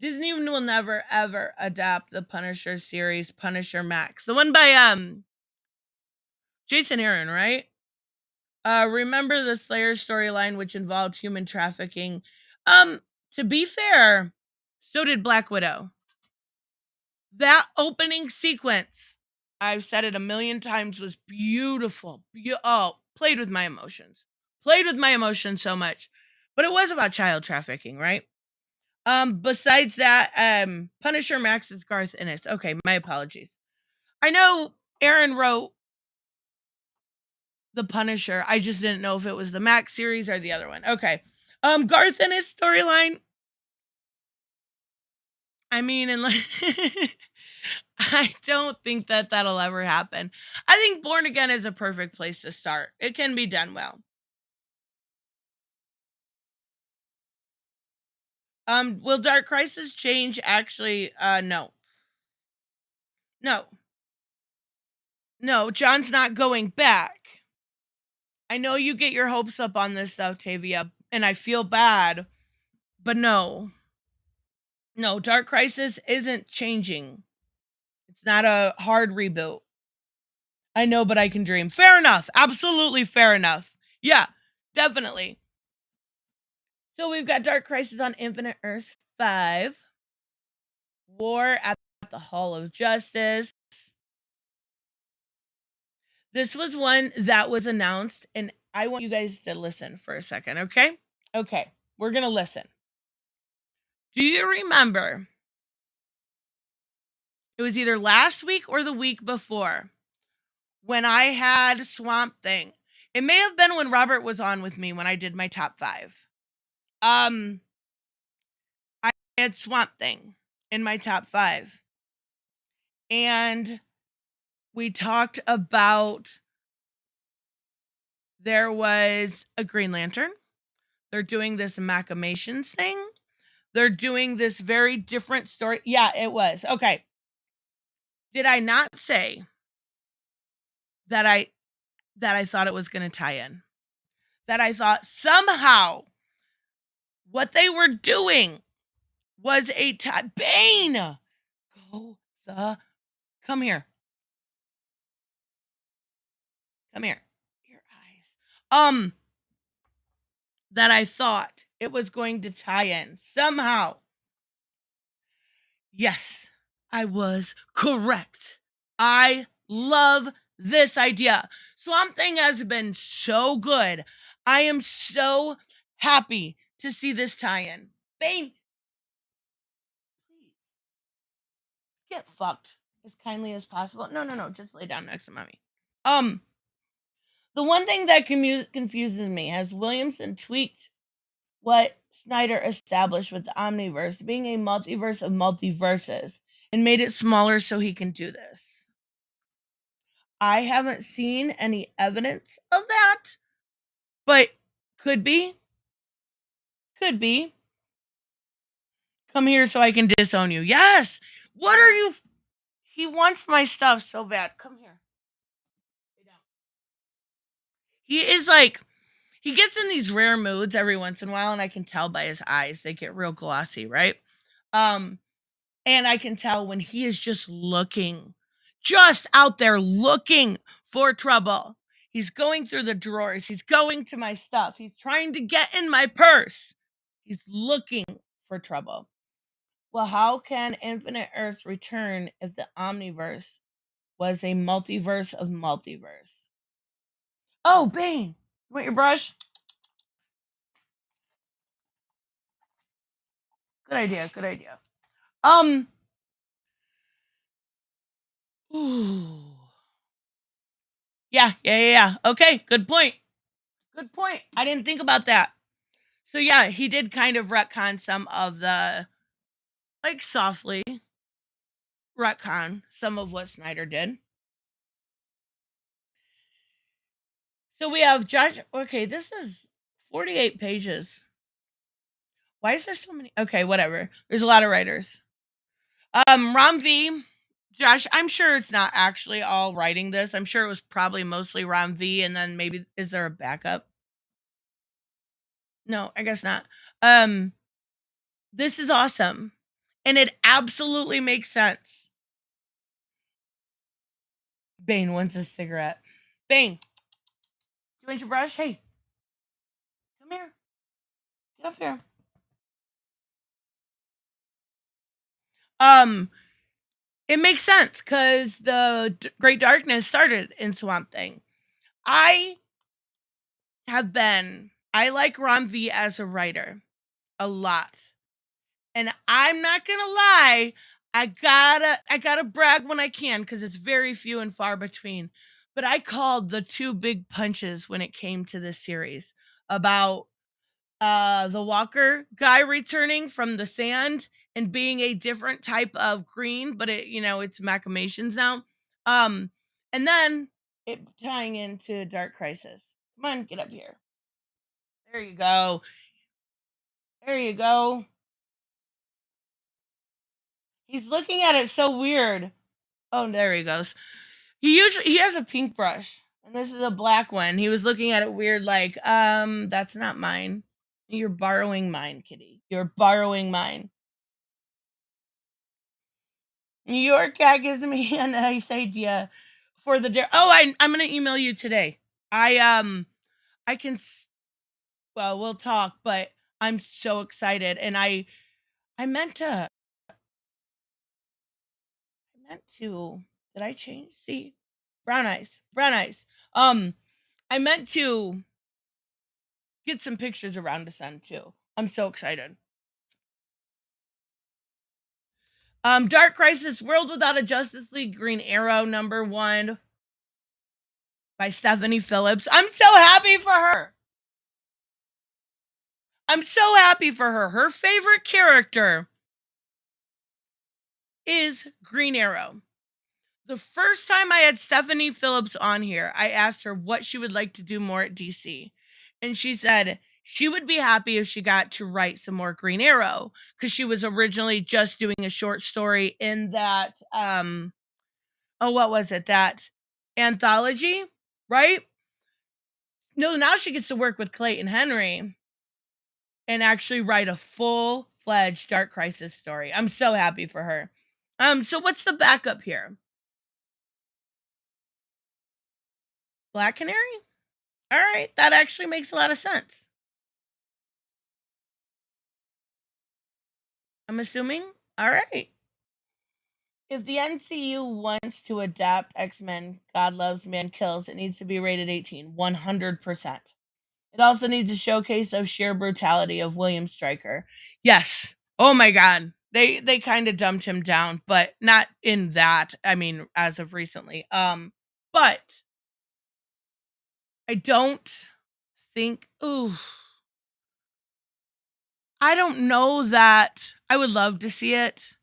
Disney will never, ever adapt the Punisher series, Punisher Max. The one by Jason Aaron, right? Remember the Slayer storyline, which involved human trafficking. To be fair, so did Black Widow. That opening sequence, I've said it a million times, was beautiful. Played with my emotions. Played with my emotions so much. But it was about child trafficking, right? Besides that, Punisher Max is Garth Ennis. Okay, my apologies. I know Aaron wrote the Punisher. I just didn't know if it was the Max series or the other one. Okay. Garth Ennis storyline. I mean, and like I don't think that that'll ever happen. I think Born Again is a perfect place to start. It can be done well. Will Dark Crisis change? Actually, no. No, John's not going back. I know you get your hopes up on this stuff, Tavia, and I feel bad, but no. No, Dark Crisis isn't changing. It's not a hard reboot. I know, but I can dream. Fair enough. Absolutely fair enough. Yeah, definitely. So we've got Dark Crisis on Infinite Earth 5. War at the Hall of Justice. This was one that was announced, and I want you guys to listen for a second, okay? Okay, we're going to listen. Do you remember? It was either last week or the week before when I had Swamp Thing. It may have been when Robert was on with me when I did my top 5. I had Swamp Thing in my top 5. And we talked about there was a Green Lantern. They're doing this Machinations thing. They're doing this very different story. Yeah, it was. Okay. Did I not say that I thought it was going to tie in? That I thought somehow what they were doing was a tie. Bane! Come here. Come here. Your eyes. That I thought it was going to tie in somehow. Yes, I was correct. I love this idea. Swamp Thing has been so good. I am so happy to see this tie-in. Bane, please get fucked as kindly as possible. No. Just lay down next to mommy. The one thing that confuses me, has Williamson tweaked what Snyder established with the Omniverse being a multiverse of multiverses and made it smaller so he can do this? I haven't seen any evidence of that, but could be. Could be. Come here so I can disown you. Yes! What are you? He wants my stuff so bad. Come here. He is like, he gets in these rare moods every once in a while, and I can tell by his eyes. They get real glossy, right? And I can tell when he is just out there looking for trouble. He's going through the drawers. He's going to my stuff. He's trying to get in my purse. He's looking for trouble. Well, how can Infinite Earths return if the Omniverse was a multiverse of multiverse? Oh, Bane, you want your brush? Good idea, good idea. Ooh. Yeah. Okay, good point. Good point. I didn't think about that. So yeah, he did kind of retcon some of the, like, softly retcon some of what Snyder did. So we have Josh. Okay, this is 48 pages. Why is there so many? Okay, whatever. There's a lot of writers. Ram V. Josh, I'm sure it's not actually all writing this. I'm sure it was probably mostly Ram V, and then maybe, is there a backup? No, I guess not. This is awesome. And it absolutely makes sense. Bane wants a cigarette. Bane, you want your brush? Hey, come here. Get up here. It makes sense because the Great Darkness started in Swamp Thing. I like Ram V as a writer a lot. And I'm not gonna lie, I gotta brag when I can because it's very few and far between. But I called the two big punches when it came to this series about the Walker guy returning from the sand and being a different type of green, but it's machinations now. And then it tying into Dark Crisis. Come on, get up here. There you go. There you go. He's looking at it so weird. Oh, there he goes. He has a pink brush, and this is a black one. He was looking at it weird, like, that's not mine. You're borrowing mine, kitty. You're borrowing mine. Your cat gives me a nice idea for the I'm gonna email you today. I can. Well, we'll talk, but I'm so excited, and I meant to. Did I change? See, brown eyes. I meant to get some pictures around to send too. I'm so excited. Dark Crisis: World Without a Justice League Green Arrow #1 by Stephanie Phillips. I'm so happy for her. Her favorite character is Green Arrow. The first time I had Stephanie Phillips on here, I asked her what she would like to do more at DC. And she said she would be happy if she got to write some more Green Arrow because she was originally just doing a short story in that, what was it? That anthology, right? No, now she gets to work with Clayton Henry and actually write a full-fledged Dark Crisis story. I'm so happy for her. So what's the backup here? Black Canary? All right, that actually makes a lot of sense. I'm assuming. All right. If the MCU wants to adapt X-Men, God Loves, Man Kills, it needs to be rated 18, 100%. It also needs a showcase of sheer brutality of William Stryker. Yes. Oh my God. They kind of dumped him down, but not in that. I mean, as of recently. But I don't think. Ooh. I don't know that I would love to see it.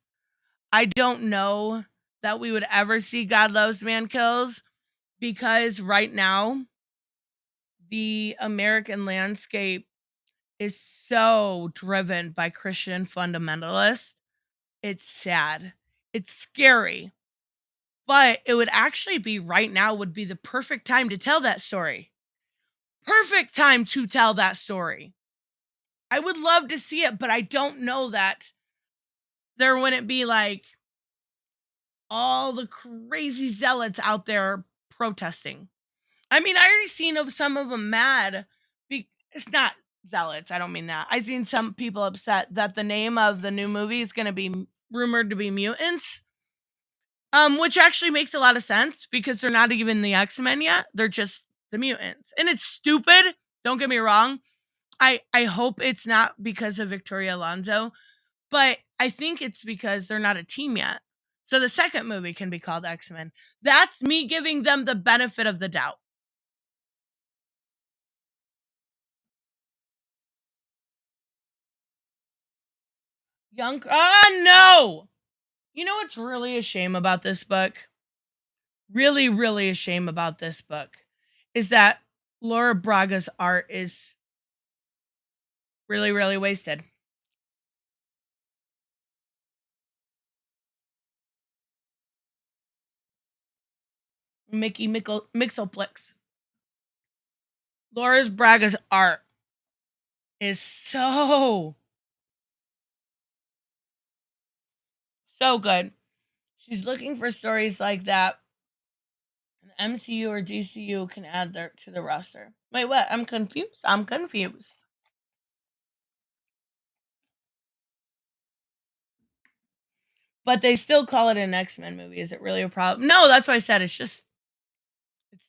I don't know that we would ever see God Loves, Man Kills. because right now the American landscape is so driven by Christian fundamentalists. It's sad. It's scary. But it would actually be right now would be the perfect time to tell that story. Perfect time to tell that story. I would love to see it, but I don't know that there wouldn't be like all the crazy zealots out there protesting. I mean, I already seen of some of them mad. It's not zealots. I don't mean that. I seen some people upset that the name of the new movie is going to be rumored to be Mutants. Which actually makes a lot of sense because they're not even the X-Men yet. They're just the mutants. And it's stupid. Don't get me wrong. I hope it's not because of Victoria Alonso, but I think it's because they're not a team yet. So the second movie can be called X-Men. That's me giving them the benefit of the doubt. No! You know what's really a shame about this book? Really, really a shame about this book is that Laura Braga's art is really, really wasted. Mickey Mixoplex. Laura Braga's art is so good. She's looking for stories like that. And MCU or DCU can add to the roster. Wait, what? I'm confused. But they still call it an X-Men movie. Is it really a problem? No, that's why I said it's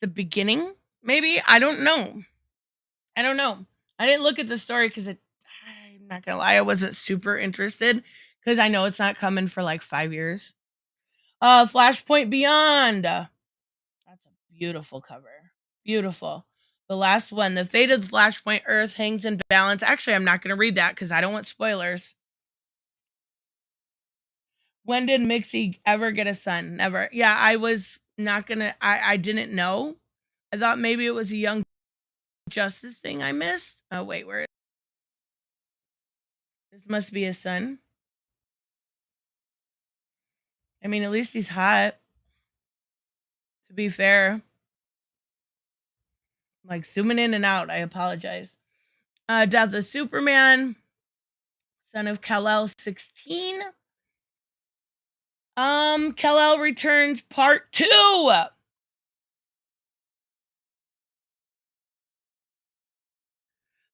the beginning. Maybe. I don't know. I didn't look at the story because I'm not gonna lie, I wasn't super interested because I know it's not coming for like 5 years. Flashpoint Beyond. That's a beautiful cover. Beautiful. The last one, the fate of the Flashpoint Earth hangs in balance. Actually, I'm not going to read that because I don't want spoilers. When did Mixie ever get a son? Never. Yeah, I was not going to, I didn't know. I thought maybe it was a Young Justice thing I missed. Oh, wait, where is this? Must be his son. I mean, at least he's hot. To be fair. Like zooming in and out, I apologize. Death of Superman. Son of Kal-El 16. Kal-El Returns Part 2.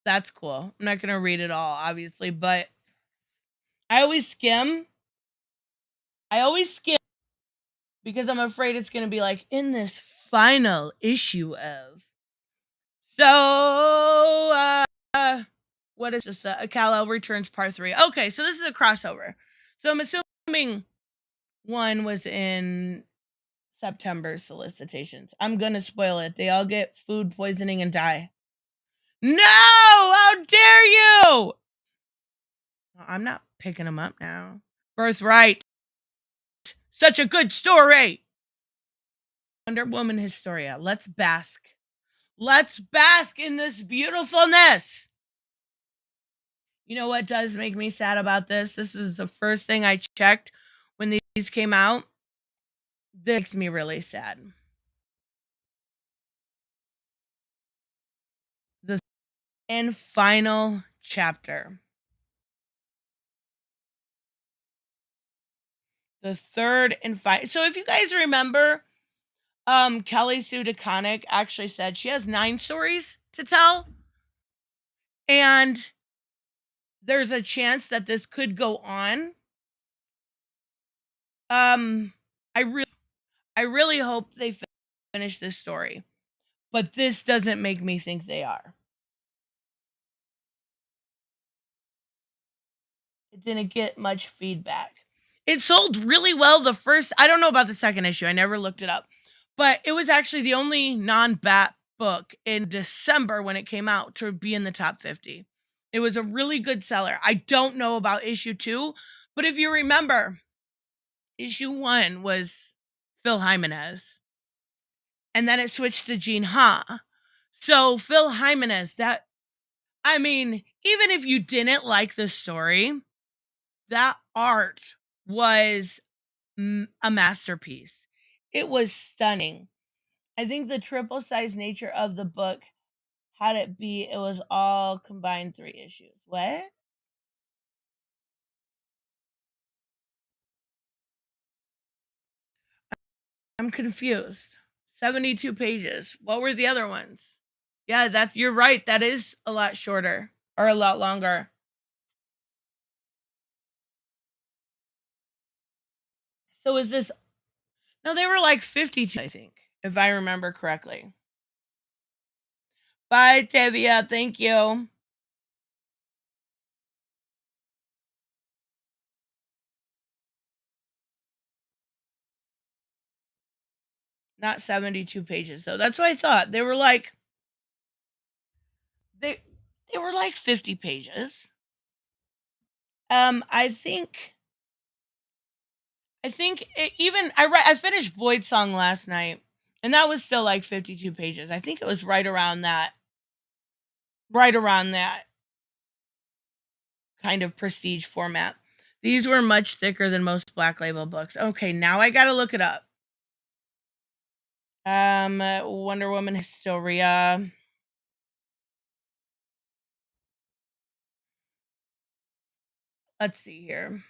That's cool. I'm not going to read it all, obviously, but I always skim because I'm afraid it's going to be like in this final issue of. So, what is this? Kal-El Returns Part 3. Okay, so this is a crossover. So I'm assuming one was in September Solicitations. I'm going to spoil it. They all get food poisoning and die. No! How dare you! I'm not picking them up now. Birthright. Such a good story. Wonder Woman Historia. Let's bask. Let's bask in this beautifulness. You know what does make me sad about this? This is the first thing I checked when these came out. This makes me really sad. The and final chapter. The third and final. So if you guys remember, Kelly Sue DeConnick actually said she has 9 stories to tell. And there's a chance that this could go on. I really hope they finish this story. But this doesn't make me think they are. It didn't get much feedback. It sold really well the first, I don't know about the second issue. I never looked it up. But it was actually the only non-Bat book in December when it came out to be in the top 50. It was a really good seller. I don't know about issue 2, but if you remember, issue 1 was Phil Jimenez. and then it switched to Gene Ha. So Phil Jimenez, that, I mean, even if you didn't like the story, that art was a masterpiece. It was stunning. I think the triple size nature of the book had it be, it was all combined 3 issues. What? I'm confused. 72 pages. What were the other ones? Yeah, you're right. That is a lot shorter or a lot longer. So is this? No, they were like 52, I think, if I remember correctly. Bye, Tevia. Thank you. Not 72 pages, though. That's what I thought. They were like they were like 50 pages. I think I finished Void Song last night, and that was still like 52 pages. I think it was right around that kind of prestige format. These were much thicker than most Black Label books. Okay, now I gotta look it up. Wonder Woman Historia. Let's see here.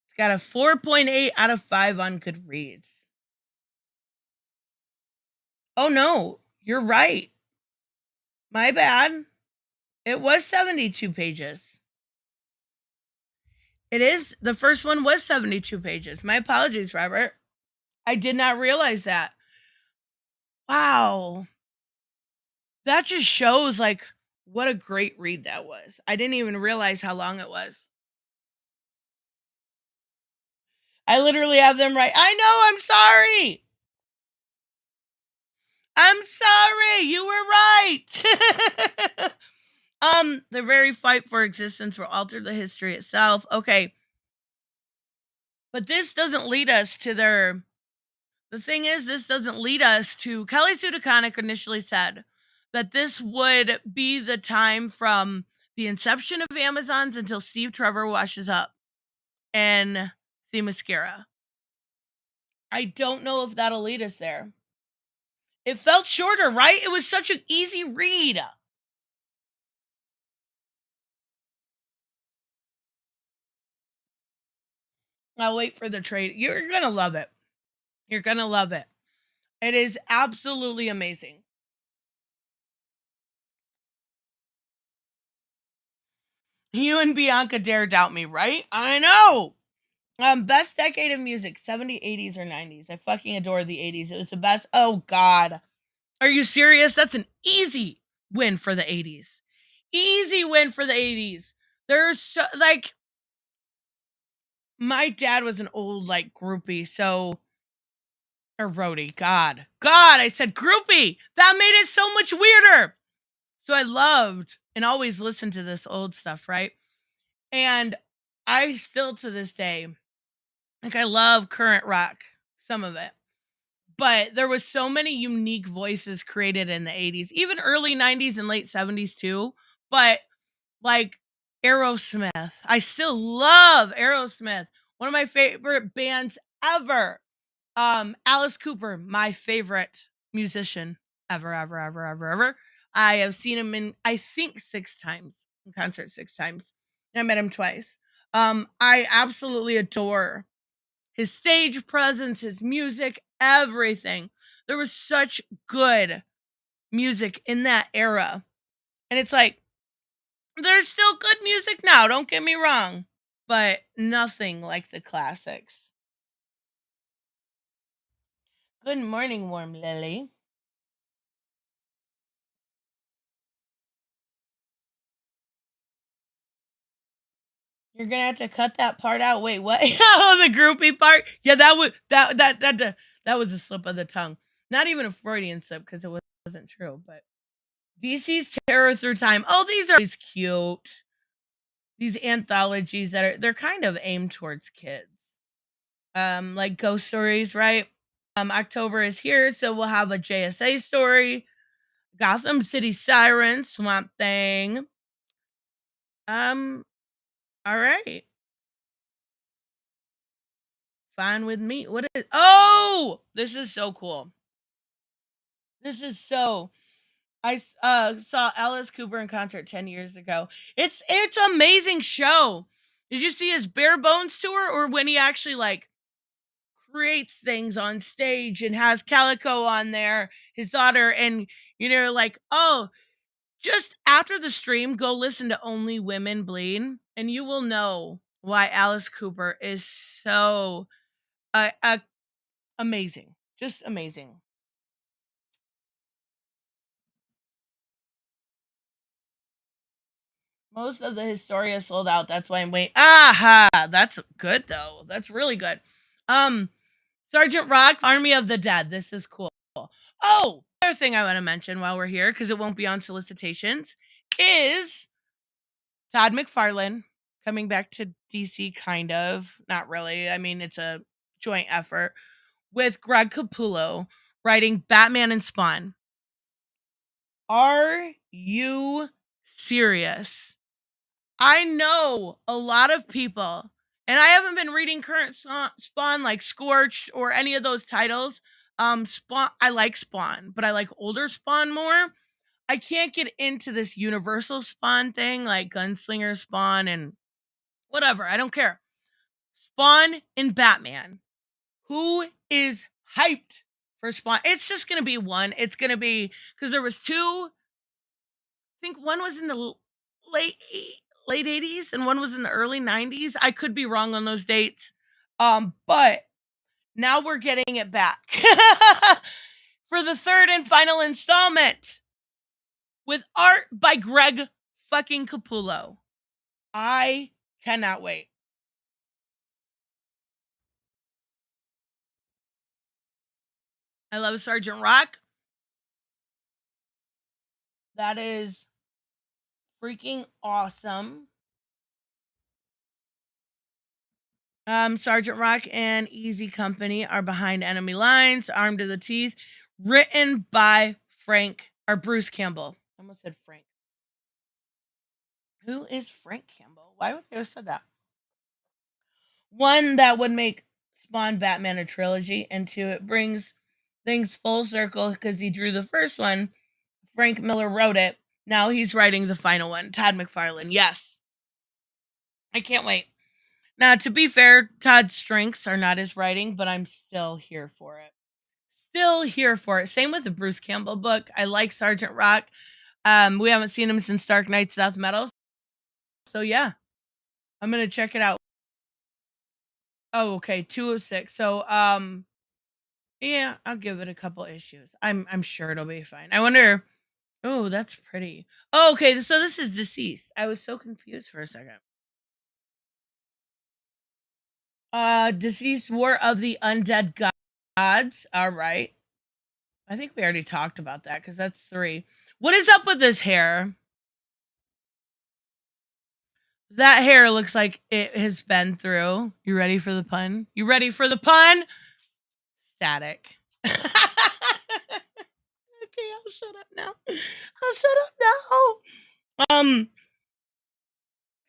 It's got a 4.8 out of 5 on Goodreads. Oh no, you're right. My bad. It was 72 pages. It is. The first one was 72 pages. My apologies, Robert. I did not realize that. Wow. That just shows like what a great read that was. I didn't even realize how long it was. I literally have them right. I know, I'm sorry. I'm sorry. You were right. The very fight for existence will alter the history itself. Okay. But this doesn't lead us to their. The thing is, this doesn't lead us to. Kelly Sue DeConnick initially said that this would be the time from the inception of Amazon's until Steve Trevor washes up and Themyscira. I don't know if that'll lead us there. It felt shorter, right? It was such an easy read. I'll wait for the trade. You're going to love it. You're going to love it. It is absolutely amazing. You and Bianca dare doubt me, right? I know. Best decade of music, 70s, 80s, or 90s. I fucking adore the 80s. It was the best. Oh, God. Are you serious? That's an easy win for the 80s. Easy win for the 80s. There's so, like, my dad was an old, like, groupie, so, or roadie. God, I said groupie. That made it so much weirder. So I loved and always listened to this old stuff, right? And I still, to this day, like, I love current rock, some of it. But there was so many unique voices created in the 80s, even early 90s and late 70s too. But like Aerosmith, I still love Aerosmith. One of my favorite bands ever. Alice Cooper, my favorite musician ever. I have seen him in, I think, 6 times, in concert 6 times. I met him twice. I absolutely adore his stage presence, his music, everything. There was such good music in that era. And it's like, there's still good music now, don't get me wrong, but nothing like the classics. Good morning, Warm Lily. You're gonna have to cut that part out. Wait, what? Oh, the groupie part. Yeah, that was a slip of the tongue. Not even a Freudian slip because it wasn't true. But DC's Terror Through Time. Oh, these are always cute. These anthologies they're kind of aimed towards kids. like ghost stories, right? October is here, so we'll have a JSA story, Gotham City Sirens, Swamp Thing. All right. Fine with me. What is? Oh, this is so cool. This is so. I saw Alice Cooper in concert 10 years ago. It's amazing show. Did you see his bare bones tour, or when he actually like creates things on stage and has Calico on there, his daughter, and like, oh, just after the stream, go listen to Only Women Bleed, and you will know why Alice Cooper is so amazing. Just amazing. Most of the Historia sold out. That's why I'm waiting. Aha! That's good though. That's really good. Sergeant Rock, Army of the Dead. This is cool. Oh, other thing I want to mention while we're here, because it won't be on Solicitations, is Todd McFarlane coming back to DC, kind of. Not really. I mean, it's a joint effort with Greg Capullo writing Batman and Spawn. Are you serious? I know a lot of people, and I haven't been reading current Spawn like Scorched or any of those titles. Spawn, I like Spawn, but I like older Spawn more. I can't get into this Universal Spawn thing, like Gunslinger Spawn and whatever. I don't care. Spawn and Batman. Who is hyped for Spawn? It's just gonna be one. It's gonna be because there was two. I think one was in the late 80s and one was in the early 90s. I could be wrong on those dates. But now we're getting it back for the third and final installment with art by Greg fucking Capullo. I cannot wait. I love Sergeant Rock. That is freaking awesome. Sergeant Rock and Easy Company are behind enemy lines, armed to the teeth. Written by Bruce Campbell. I almost said Frank. Who is Frank Campbell? Why would they have said that? One, that would make Spawn Batman a trilogy, and two, it brings things full circle because he drew the first one. Frank Miller wrote it. Now he's writing the final one. Todd McFarlane. Yes. I can't wait. Now, to be fair, Todd's strengths are not his writing, but I'm still here for it. Still here for it. Same with the Bruce Campbell book. I like Sergeant Rock. We haven't seen him since Dark Knights Death Metal. So yeah, I'm gonna check it out. Oh, okay, 206. So yeah, I'll give it a couple issues. I'm sure it'll be fine. I wonder. Oh, that's pretty. Oh, okay, so this is Deceased. I was so confused for a second. Deceased War of the Undead Gods. All right. I think we already talked about that because that's 3. What is up with this hair? That hair looks like it has been through. You ready for the pun? You ready for the pun? Static. Okay, I'll shut up now.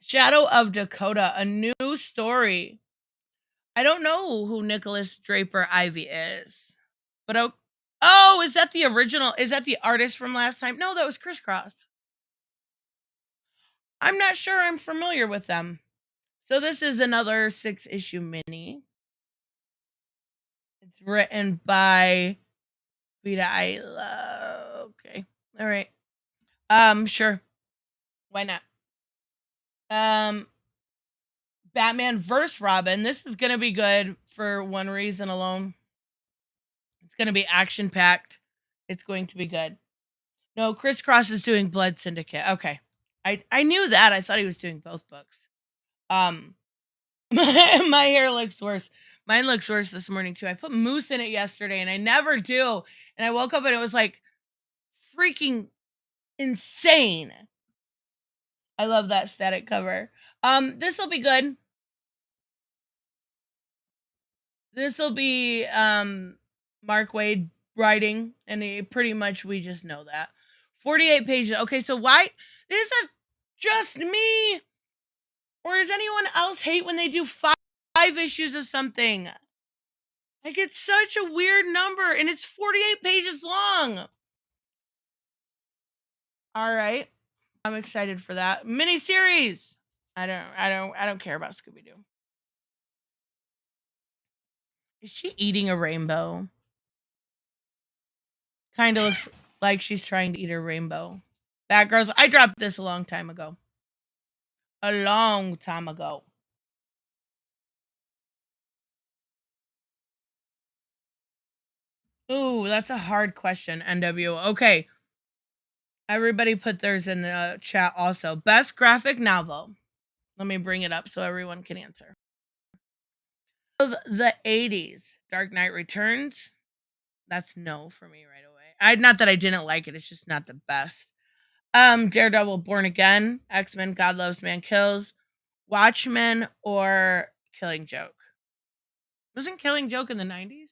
Shadow of Dakota, a new story. I don't know who Nicholas Draper Ivy is, but is that the original? Is that the artist from last time? No, that was Crisscross. I'm not sure I'm familiar with them. So this is another 6-issue mini. It's written by Vita Ayla. Okay. All right. Sure. Why not? Batman vs. Robin. This is gonna be good for one reason alone. It's gonna be action packed. It's going to be good. No, Crisscross is doing Blood Syndicate. Okay. I knew that. I thought he was doing both books. My hair looks worse. Mine looks worse this morning too. I put mousse in it yesterday and I never do. And I woke up and it was like freaking insane. I love that static cover. This will be good. This will be Mark Waid writing, and pretty much we just know that. 48 pages. Okay, so why is it just me? Or does anyone else hate when they do five issues of something? Like, it's such a weird number, and it's 48 pages long. All right, I'm excited for that miniseries. I don't care about Scooby-Doo. Is she eating a rainbow? Kind of looks like she's trying to eat a rainbow. Batgirls, I dropped this a long time ago. A long time ago. Ooh, that's a hard question, NW. Okay. Everybody put theirs in the chat also. Best graphic novel. Let me bring it up so everyone can answer. Of the 80s, Dark Knight Returns. That's no for me right away. Not that I didn't like it, it's just not the best. Daredevil Born Again, X-Men God Loves Man Kills, Watchmen, or Killing Joke. Wasn't Killing Joke in the 90s?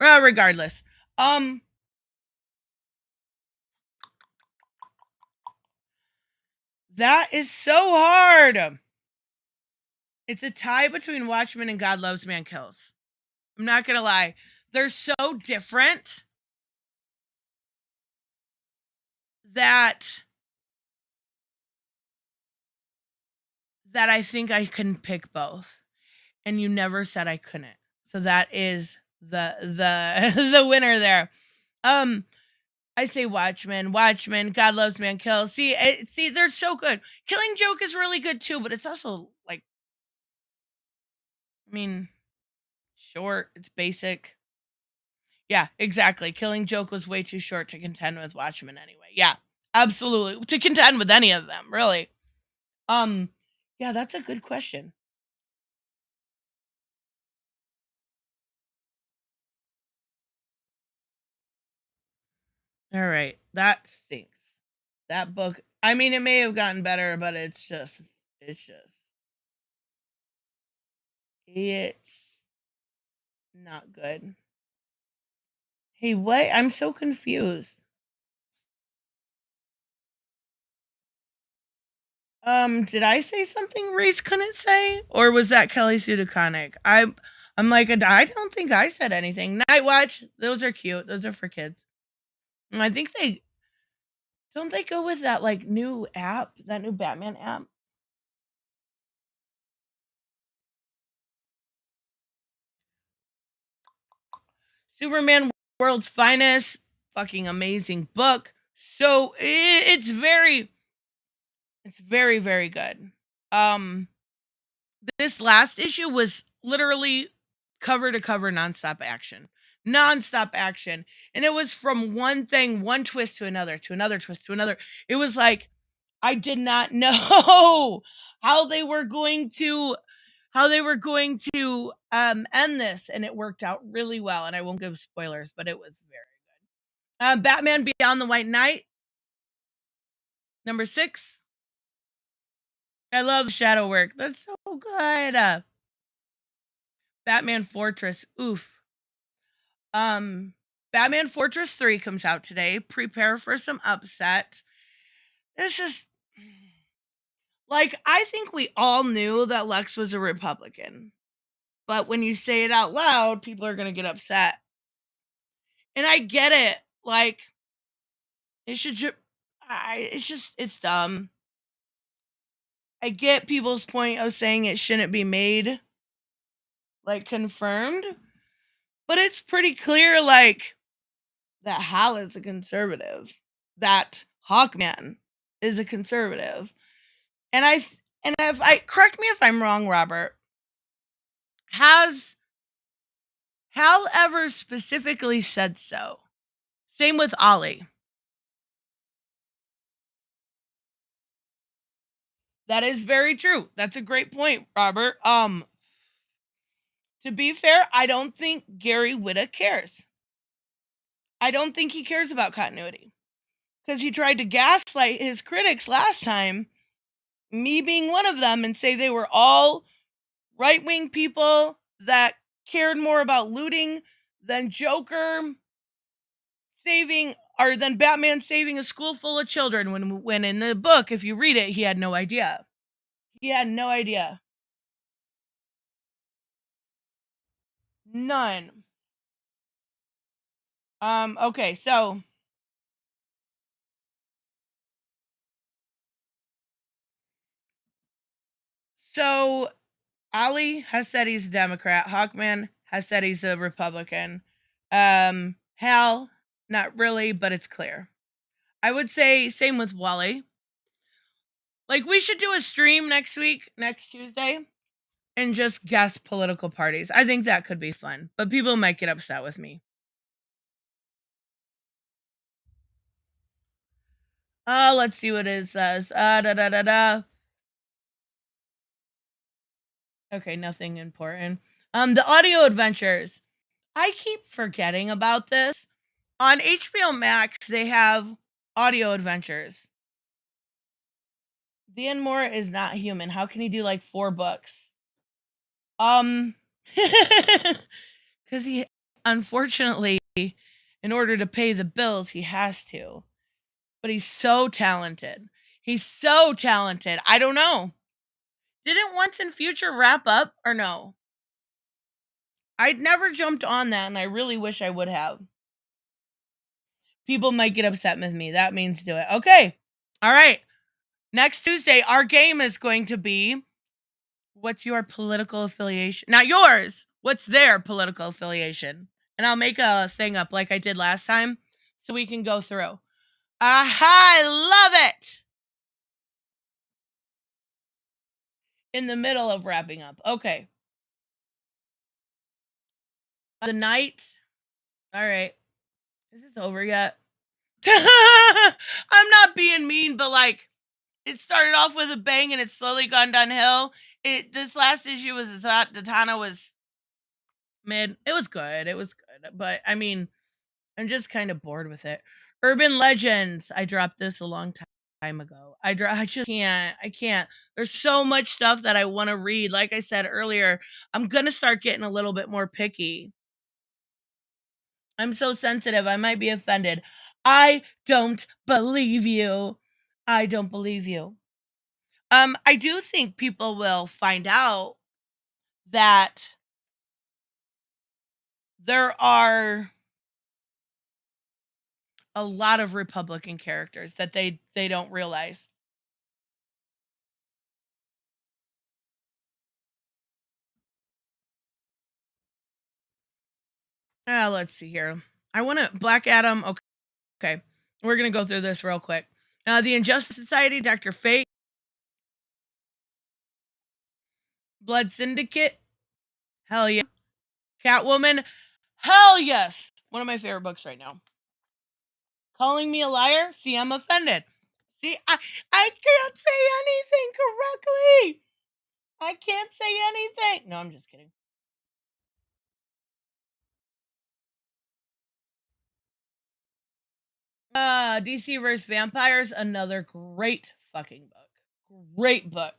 Well, regardless. That is so hard. It's a tie between Watchmen and God Loves Man Kills. I'm not gonna lie. They're so different that I think I can pick both. And you never said I couldn't. So that is the the winner there. I say Watchmen, God Loves Man Kills. See, they're so good. Killing Joke is really good too, but it's also like, I mean, short. It's basic. Yeah, exactly. Killing Joke was way too short to contend with Watchmen anyway. Yeah, absolutely. To contend with any of them, really. Yeah, that's a good question. All right, that stinks. That book, I mean, it may have gotten better, but it's not good. Hey, what? I'm so confused. Did I say something Reese couldn't say? Or was that Kelly Sudaconic? I'm like, I don't think I said anything. Night Watch, those are cute. Those are for kids. And I think don't they go with that like new app, that new Batman app? Superman World's Finest, fucking amazing book. So it's very, very good. This last issue was literally cover to cover nonstop action. And it was from one thing, one twist to another twist to another. It was like, I did not know how they were going to end this, and it worked out really well. And I won't give spoilers, but it was very good. Batman Beyond the White Knight, number 6. I love the shadow work. That's so good. Batman Fortress. Oof. Batman Fortress 3 comes out today. Prepare for some upset. This is like, I think we all knew that Lex was a Republican. But when you say it out loud, people are going to get upset. And I get it. Like, it should it's dumb. I get people's point of saying it shouldn't be made like confirmed, but it's pretty clear like that Hal is a conservative, that Hawkman is a conservative. And if I correct me if I'm wrong, Robert, has Hal ever specifically said so? Same with Ollie. That is very true. That's a great point, Robert. To be fair, I don't think Gary Whitta cares. I don't think he cares about continuity. Because he tried to gaslight his critics last time, me being one of them, and say they were all right-wing people that cared more about looting than Joker than Batman saving a school full of children when in the book, if you read it, he had no idea. He had no idea. None. Okay, so Ali has said he's a Democrat. Hawkman has said he's a Republican. Hal, not really, but it's clear. I would say same with Wally. Like, we should do a stream next Tuesday, and just guess political parties. I think that could be fun, but people might get upset with me. Let's see what it says. Okay, nothing important. The audio adventures. I keep forgetting about this. On HBO Max, they have audio adventures. Dan Moore is not human. How can he do like 4 books? Because he, unfortunately, in order to pay the bills, he has to. But he's so talented. He's so talented. I don't know. Didn't Once and Future wrap up or no? I'd never jumped on that, and I really wish I would have. People might get upset with me. That means do it. Okay. All right. Next Tuesday, our game is going to be, what's your political affiliation? Not yours. What's their political affiliation? And I'll make a thing up like I did last time so we can go through. I love it. In the middle of wrapping up. Okay. The night. All right. Is this over yet? I'm not being mean, but like, it started off with a bang and it's slowly gone downhill. This last issue was Zatanna was mid. It was good. But I mean, I'm just kind of bored with it. Urban Legends. I dropped this a long time ago. I just can't. I can't. There's so much stuff that I want to read. Like I said earlier, I'm going to start getting a little bit more picky. I'm so sensitive. I might be offended. I don't believe you. I don't believe you. I do think people will find out that there are a lot of Republican characters that they don't realize. Let's see here. I want to Black Adam. Okay. We're going to go through this real quick. The Injustice Society, Dr. Fate, Blood Syndicate. Hell yeah. Catwoman. Hell yes. One of my favorite books right now. Calling me a liar? See, I'm offended. See, I can't say anything correctly. I can't say anything. No, I'm just kidding. DC vs. Vampires, another great fucking book. Great book.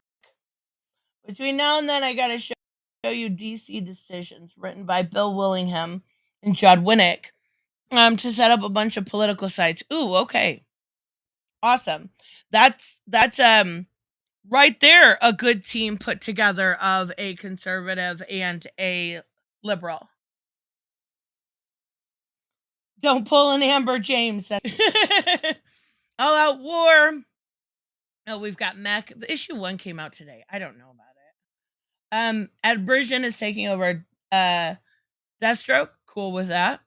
Between now and then, I gotta show you DC Decisions, written by Bill Willingham and Judd Winnick, to set up a bunch of political sites. Ooh, okay. Awesome. That's right there, a good team put together of a conservative and a liberal. Don't pull an Amber James. All Out War. Oh, we've got Mech. The issue 1 came out today. I don't know about it. Ed Brisson is taking over Deathstroke. Cool with that.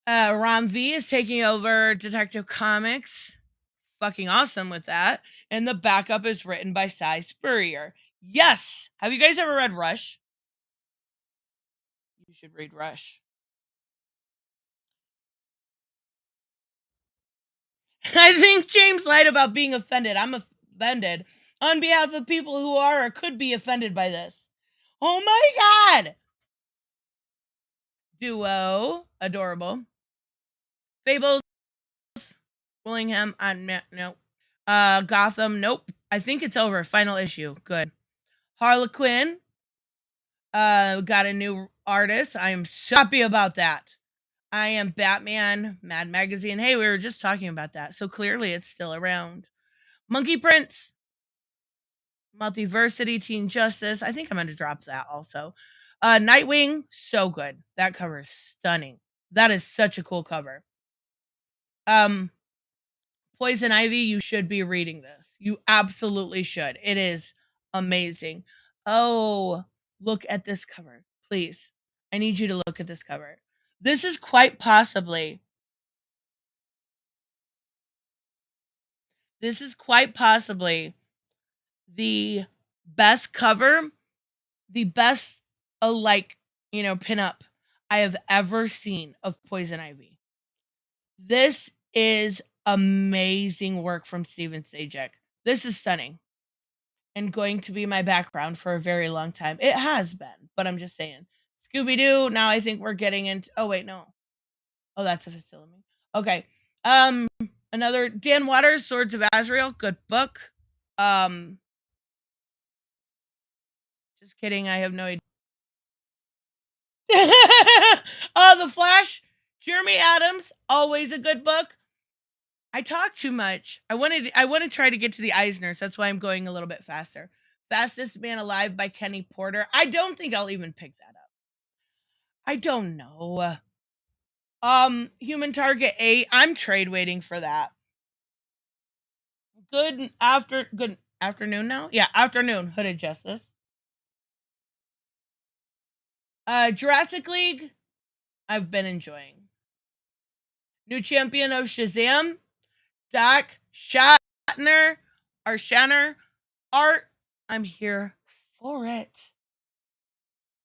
Ron V is taking over Detective Comics. Fucking awesome with that. And the backup is written by Cy Spurrier. Yes! Have you guys ever read Rush? You should read Rush. I think James lied about being offended. I'm offended on behalf of people who are or could be offended by this. Oh my god! Duo. Adorable. Fables. Willingham. No. Gotham. Nope. I think it's over. Final issue. Good. Harlequin. Got a new artist. I am so happy about that. I Am Batman, Mad Magazine. Hey, we were just talking about that. So clearly it's still around. Monkey Prince, Multiversity, Teen Justice. I think I'm going to drop that also. Nightwing, so good. That cover is stunning. That is such a cool cover. Poison Ivy, you should be reading this. You absolutely should. It is amazing. Oh, look at this cover, please. I need you to look at this cover. This is quite possibly the best cover, the best pinup I have ever seen of Poison Ivy. This is amazing work from Steven Sajek. This is stunning and going to be my background for a very long time. It has been, but I'm just saying. Scooby-Doo, now I think we're getting into... Oh, wait, no. Oh, that's a facility. Okay. Another Dan Waters, Swords of Azrael, good book. Just kidding, I have no idea. The Flash, Jeremy Adams, always a good book. I talk too much. I want to try to get to the Eisners. That's why I'm going a little bit faster. Fastest Man Alive by Kenny Porter. I don't think I'll even pick that up. I don't know. Human Target 8. I'm trade waiting for that. Good afternoon now? Yeah, afternoon. Hooded Justice. Jurassic League. I've been enjoying. New champion of Shazam. Doc Shatner. Or Shanner. Art. I'm here for it.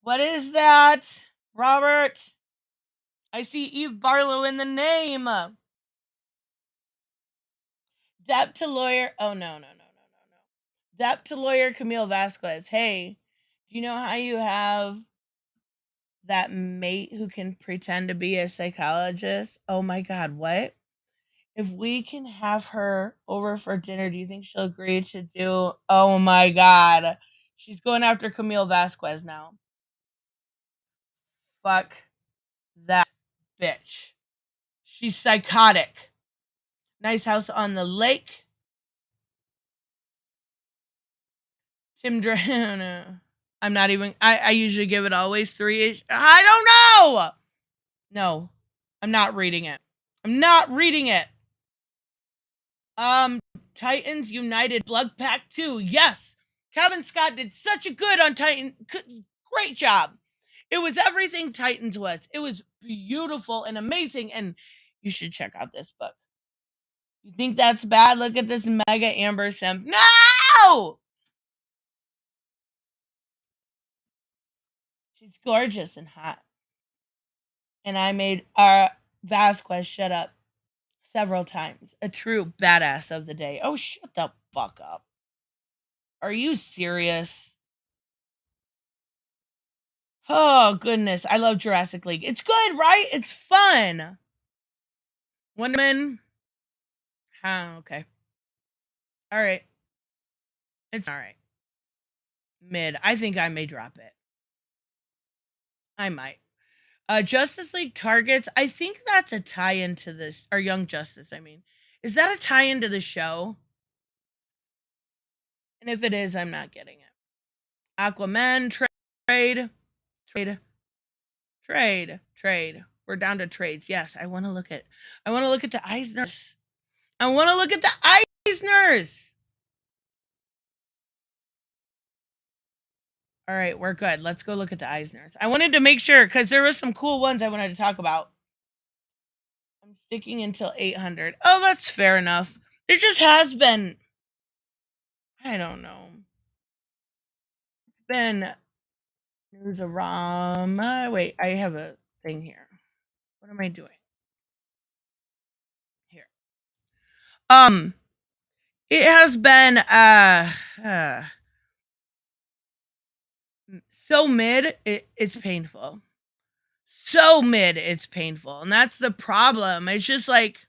What is that? Robert. I see Eve Barlow in the name. Dep to lawyer. Oh, no. Dep to lawyer Camille Vasquez. Hey, do you know how you have that mate who can pretend to be a psychologist? Oh my God, what? If we can have her over for dinner, do you think she'll agree to do? Oh my God. She's going after Camille Vasquez now. Fuck that bitch. She's psychotic. Nice House on the Lake. Tim Dran. I'm not even... I usually give it always 3-ish. I don't know! No. I'm not reading it. Titans United Blood Pack 2. Yes! Kevin Scott did such a good on Titan. Great job. It was everything Titans was. It was beautiful and amazing, and you should check out this book. You think that's bad? Look at this Mega Amber Simp. No! She's gorgeous and hot. And I made Vasquez shut up several times. A true badass of the day. Oh, shut the fuck up. Are you serious? Oh, goodness. I love Jurassic League. It's good, right? It's fun. Wonder Woman. Okay. All right. It's all right. Mid. I think I may drop it. I might. Justice League Targets. I think that's a tie-in to this. Or Young Justice, I mean. Is that a tie-in to the show? And if it is, I'm not getting it. Aquaman. Trade. We're down to trades. Yes, I want to look at the Eisners. All right, we're good. Let's go look at the Eisners. I wanted to make sure because there were some cool ones I wanted to talk about. I'm sticking until 800. Oh, that's fair enough. It just has been. I don't know. It's been Newsarama. Wait, I have a thing here. What am I doing? Here. It has been so mid, it's painful. So mid, it's painful. And that's the problem. It's just like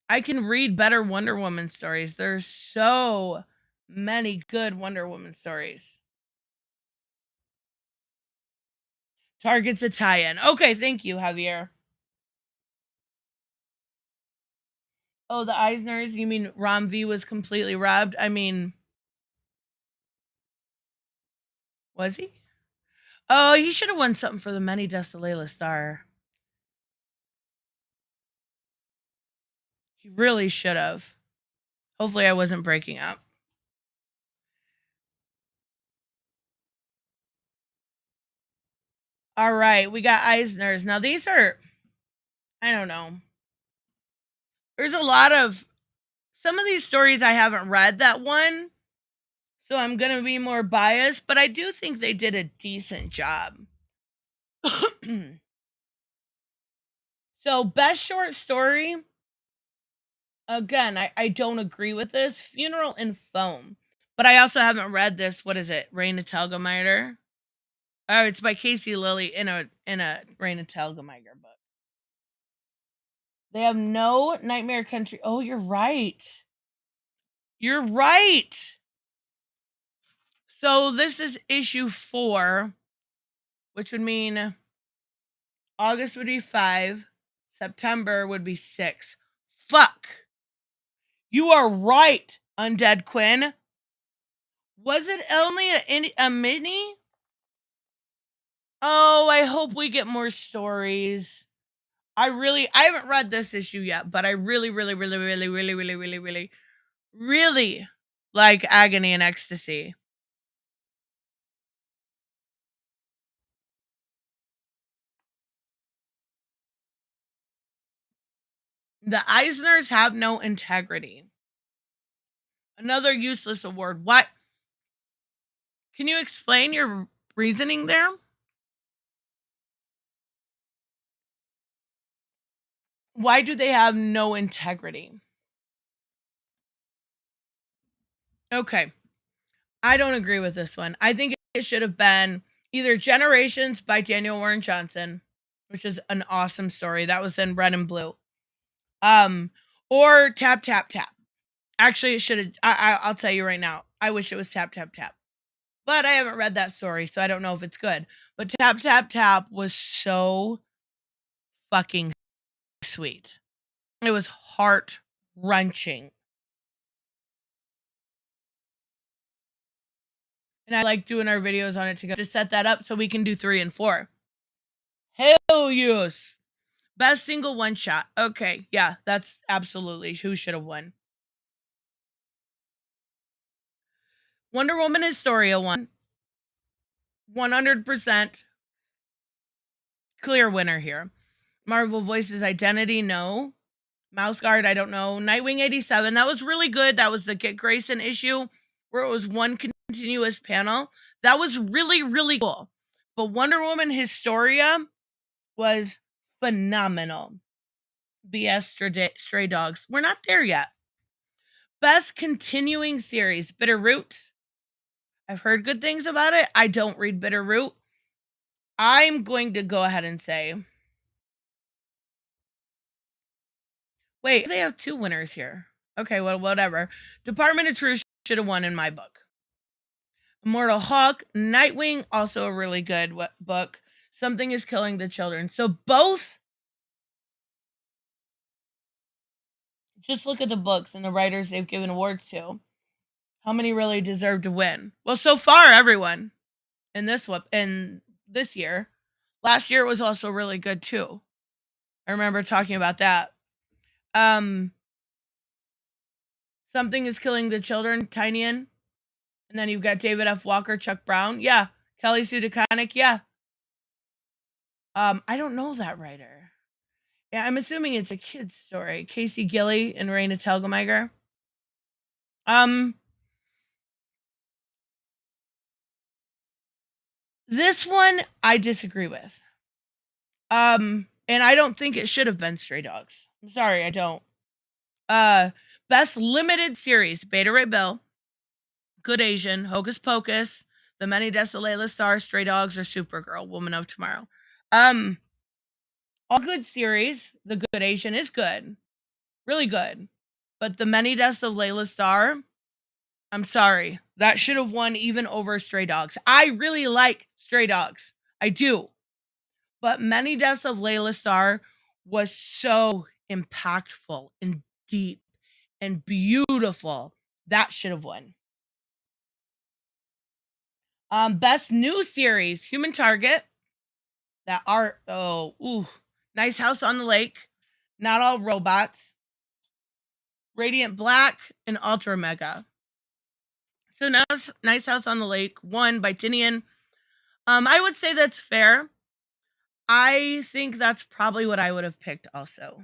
I can read better Wonder Woman stories. There's so many good Wonder Woman stories. Target's a tie-in. Okay, thank you, Javier. Oh, the Eisners? You mean Rom V was completely robbed? I mean, was he? Oh, he should have won something for the Many Deaths of Layla Starr. He really should have. Hopefully I wasn't breaking up. All right, we got Eisners. Now these are, I don't know. There's a lot of, some of these stories I haven't read that one, so I'm going to be more biased, but I do think they did a decent job. So, best short story, again, I don't agree with this. Funeral in Foam. But I also haven't read this. What is it? Raina Telgemeier? Oh, it's by Casey Lilly in a Raina Telgemeier book. They have no Nightmare Country. Oh, you're right. You're right. So this is issue 4, which would mean August would be 5, September would be 6. Fuck. You are right, Undead Quinn. Was it only a mini? Oh, I hope we get more stories. I haven't read this issue yet, but I really like Agony and Ecstasy. The Eisners have no integrity. Another useless award. What? Can you explain your reasoning there? Why do they have no integrity? Okay. I don't agree with this one. I think it should have been either Generations by Daniel Warren Johnson, which is an awesome story. That was in Red and Blue. Or Tap Tap Tap. Actually, it should have. I'll tell you right now. I wish it was Tap Tap Tap. But I haven't read that story, so I don't know if it's good. But Tap Tap Tap was so fucking sweet. It was heart-wrenching. And I like doing our videos on it together to set that up so we can do 3 and 4. Hell yes. Best single one shot. Okay, yeah, that's absolutely who should have won. Wonder Woman Historia won. 100% clear winner here. Marvel Voices Identity, no. Mouse Guard, I don't know. Nightwing 87, that was really good. That was the Kit Grayson issue where it was one continuous panel. That was really cool. But Wonder Woman Historia was phenomenal. BS Stray Dogs. We're not there yet. Best continuing series, Bitterroot. I've heard good things about it. I don't read Bitterroot. I'm going to go ahead and say, wait, they have 2 winners here. Okay, well, whatever. Department of Truth should have won in my book. Immortal Hulk, Nightwing, also a really good book. Something is Killing the Children. So both, just look at the books and the writers they've given awards to. How many really deserve to win? Well, so far, everyone in this year. Last year was also really good too. I remember talking about that. Something is Killing the Children, Tynion. And then you've got David F. Walker, Chuck Brown. Yeah. Kelly Sue DeConnick. Yeah. I don't know that writer. Yeah, I'm assuming it's a kid's story. Casey Gilly and Raina Telgemeier. This one I disagree with. And I don't think it should have been Stray Dogs. I'm sorry, I don't. Best limited series, Beta Ray Bill, Good Asian, Hocus Pocus, The Many Deaths of Layla Starr, Stray Dogs, or Supergirl, Woman of Tomorrow. All good series. The Good Asian is good. Really good. But The Many Deaths of Layla Starr, I'm sorry. That should have won even over Stray Dogs. I really like Stray Dogs. I do. But Many Deaths of Layla Starr was so impactful and deep and beautiful. That should have won. Best New Series, Human Target. Nice House on the Lake, Not All Robots, Radiant Black, and Ultra Mega. So now Nice House on the Lake won by Tinian. I would say that's fair. I think that's probably what I would have picked also.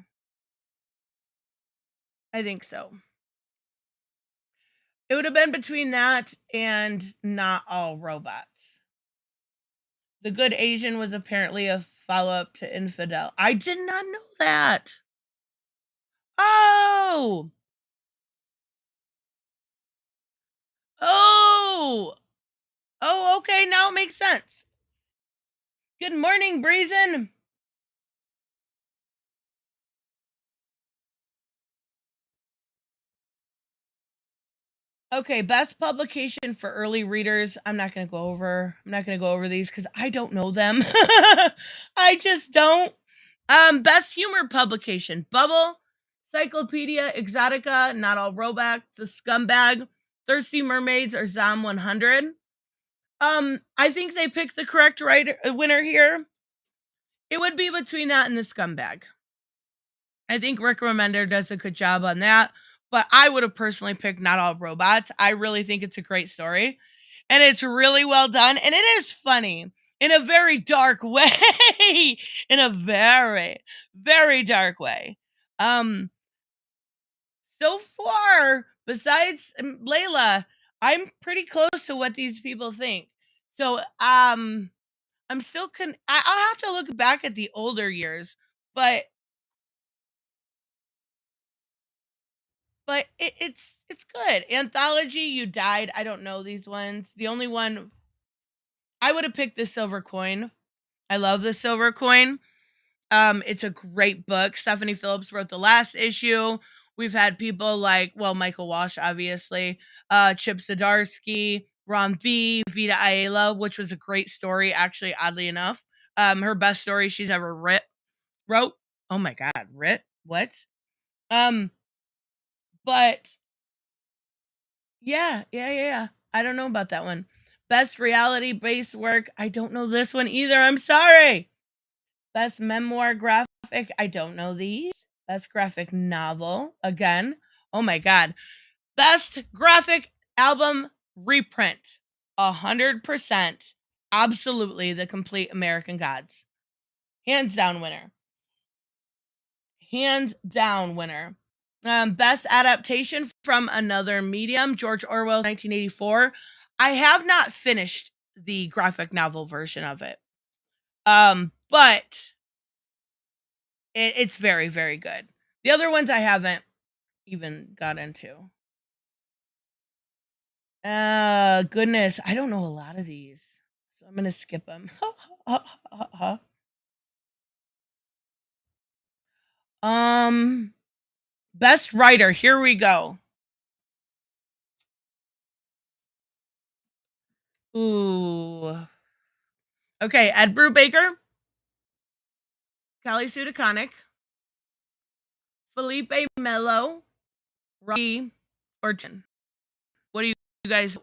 I think so. It would have been between that and Not All Robots. The Good Asian was apparently a follow-up to Infidel. I did not know that. Oh! Oh! Oh, okay, now it makes sense. Good morning, Breezen. Okay, best publication for early readers. I'm not going to go over these because I don't know them. I just don't. Best humor publication: Bubble, Cyclopedia Exotica, Not All Robots, The Scumbag, Thirsty Mermaids, or Zom 100. I think they picked the correct winner here. It would be between that and The Scumbag. I think Rick Remender does a good job on that, but I would have personally picked Not All Robots. I really think it's a great story, and it's really well done, and it is funny in a very dark way. In a very, very dark way. So far, besides Layla, I'm pretty close to what these people think. So, I'm still I'll have to look back at the older years, but it's good. Anthology, You Died. I don't know these ones. The only one I would have picked The Silver Coin. I love The Silver Coin. It's a great book. Stephanie Phillips wrote the last issue. We've had people like, Michael Walsh, obviously, Chip Zdarsky, Ron V, Vita Ayala, which was a great story, actually, oddly enough. Her best story she's ever wrote. Oh my God, what? But yeah. I don't know about that one. Best reality-based work. I don't know this one either. I'm sorry. Best memoir graphic. I don't know these. Best graphic novel. Again. Oh my God. Best graphic album reprint. 100%. Absolutely The Complete American Gods. Hands down winner. Best adaptation from another medium, George Orwell's 1984. I have not finished the graphic novel version of it. But it's very, very good. The other ones I haven't even got into. Goodness, I don't know a lot of these, so I'm gonna skip them. Best writer. Here we go. Ooh. Okay, Ed Brubaker, Kelly Sue DeConnick, Felipe Melo, Robbie Orton. What do you guys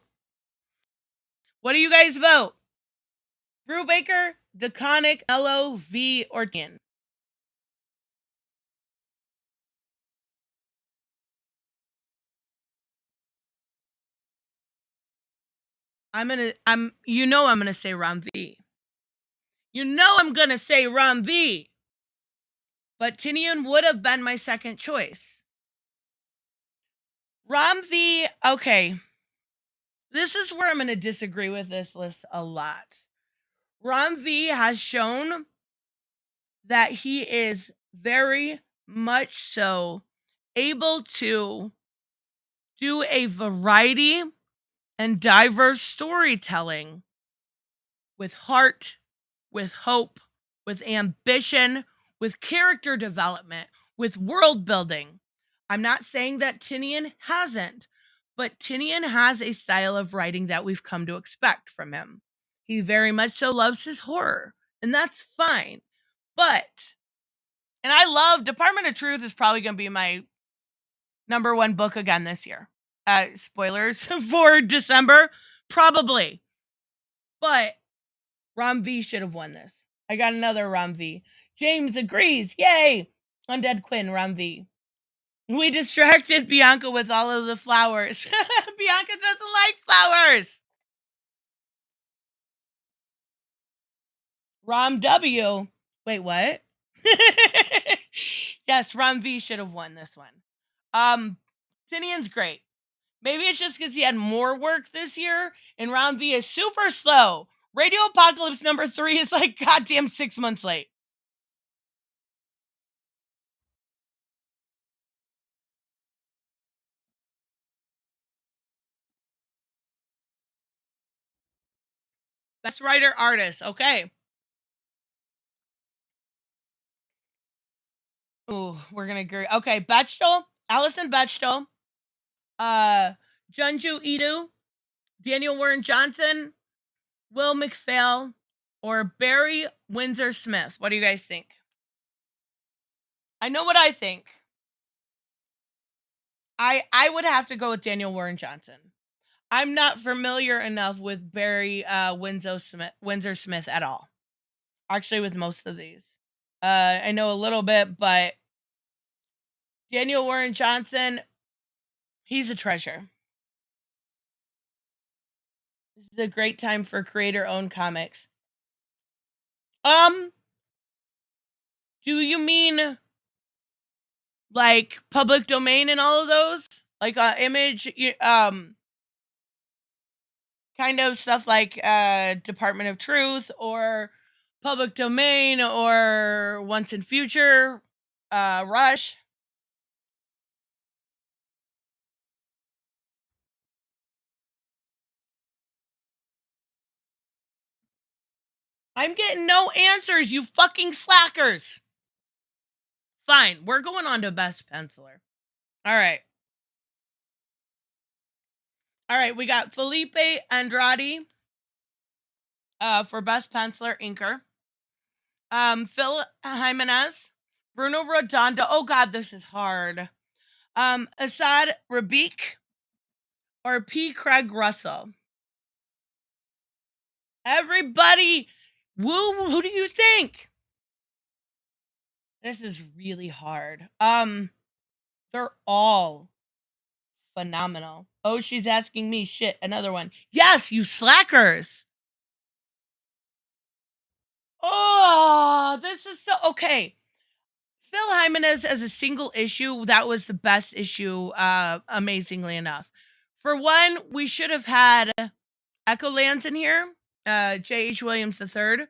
vote? Brubaker, DeConnick, Melo, V, Orton. I'm gonna say Ron V. I'm gonna say Ron V. But Tinian would have been my second choice. Ron V, okay. This is where I'm gonna disagree with this list a lot. Ron V has shown that he is very much so able to do a variety and diverse storytelling with heart, with hope, with ambition, with character development, with world building. I'm not saying that Tinian hasn't, but Tinian has a style of writing that we've come to expect from him. He very much so loves his horror, and that's fine. But, and I love Department of Truth is probably going to be my #1 book again this year. Spoilers for December, probably. But Rom V should have won this. I got another Rom V. James agrees. Yay! Undead Quinn, Rom V. We distracted Bianca with all of the flowers. Bianca doesn't like flowers. Rom W. Wait, what? Yes, Rom V should have won this one. Tinian's great. Maybe it's just because he had more work this year, and Rom V is super slow. Radio Apocalypse #3 is like goddamn 6 months late. Best writer artist. Okay. Ooh, we're gonna agree. Okay, Bechtel, Allison Bechtel, Junju Ito, Daniel Warren Johnson, Will Mcfarlane, or Barry Windsor Smith. What do you guys think? I know what I think. I would have to go with Daniel Warren Johnson. I'm not familiar enough with Barry Windsor Smith at all. Actually, with most of these. I know a little bit, but Daniel Warren Johnson, he's a treasure. This is a great time for creator-owned comics. Do you mean like public domain and all of those? Like Image, kind of stuff like Department of Truth or public domain or Once and Future, Rush? I'm getting no answers, you fucking slackers. Fine, we're going on to Best Penciler. All right. All right, we got Felipe Andrade for Best Penciler, Inker. Phil Jimenez, Bruno Redondo. Oh God, this is hard. Asad Rabiq or P. Craig Russell. Everybody, woo! Who do you think? This is really hard. They're all phenomenal. Oh, she's asking me. Shit, another one. Yes, you slackers. Oh, this is so okay. Phil Jimenez as a single issue, that was the best issue, amazingly enough. For one, we should have had Echo Lands in here, J.H. Williams III.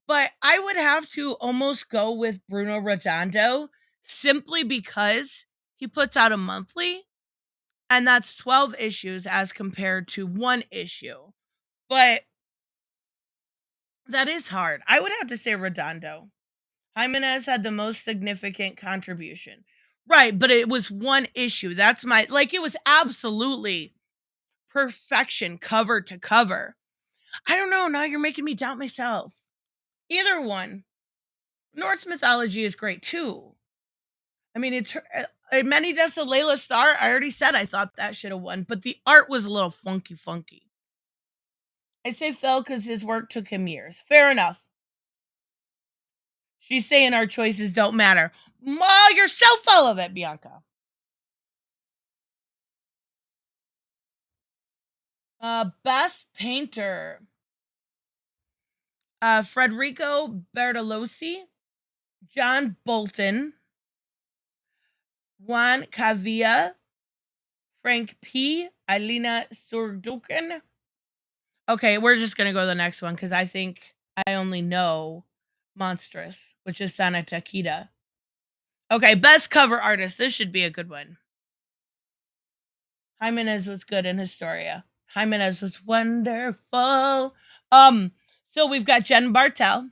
But I would have to almost go with Bruno Redondo simply because he puts out a monthly, and that's 12 issues as compared to 1 issue. But that is hard. I would have to say Redondo. Jimenez had the most significant contribution. Right, but it was 1 issue. That's my, like, it was absolutely perfection cover to cover. I don't know, now you're making me doubt myself. Either one. Norse mythology is great too. I mean, it's Many Deaths of Layla Starr. I already said I thought that should have won, but the art was a little funky. I say Phil because his work took him years. Fair enough. She's saying our choices don't matter. Ma, you're so full of it, Bianca. Best painter. Federico Bertolozzi, John Bolton, Juan Cavia, Frank P., Elena Surdukin. Okay, we're just going to go to the next one because I think I only know Monstrous, which is Sana Takeda. Okay, best cover artist. This should be a good one. Jimenez was good in Historia. Jimenez was wonderful. So we've got Jen Bartel.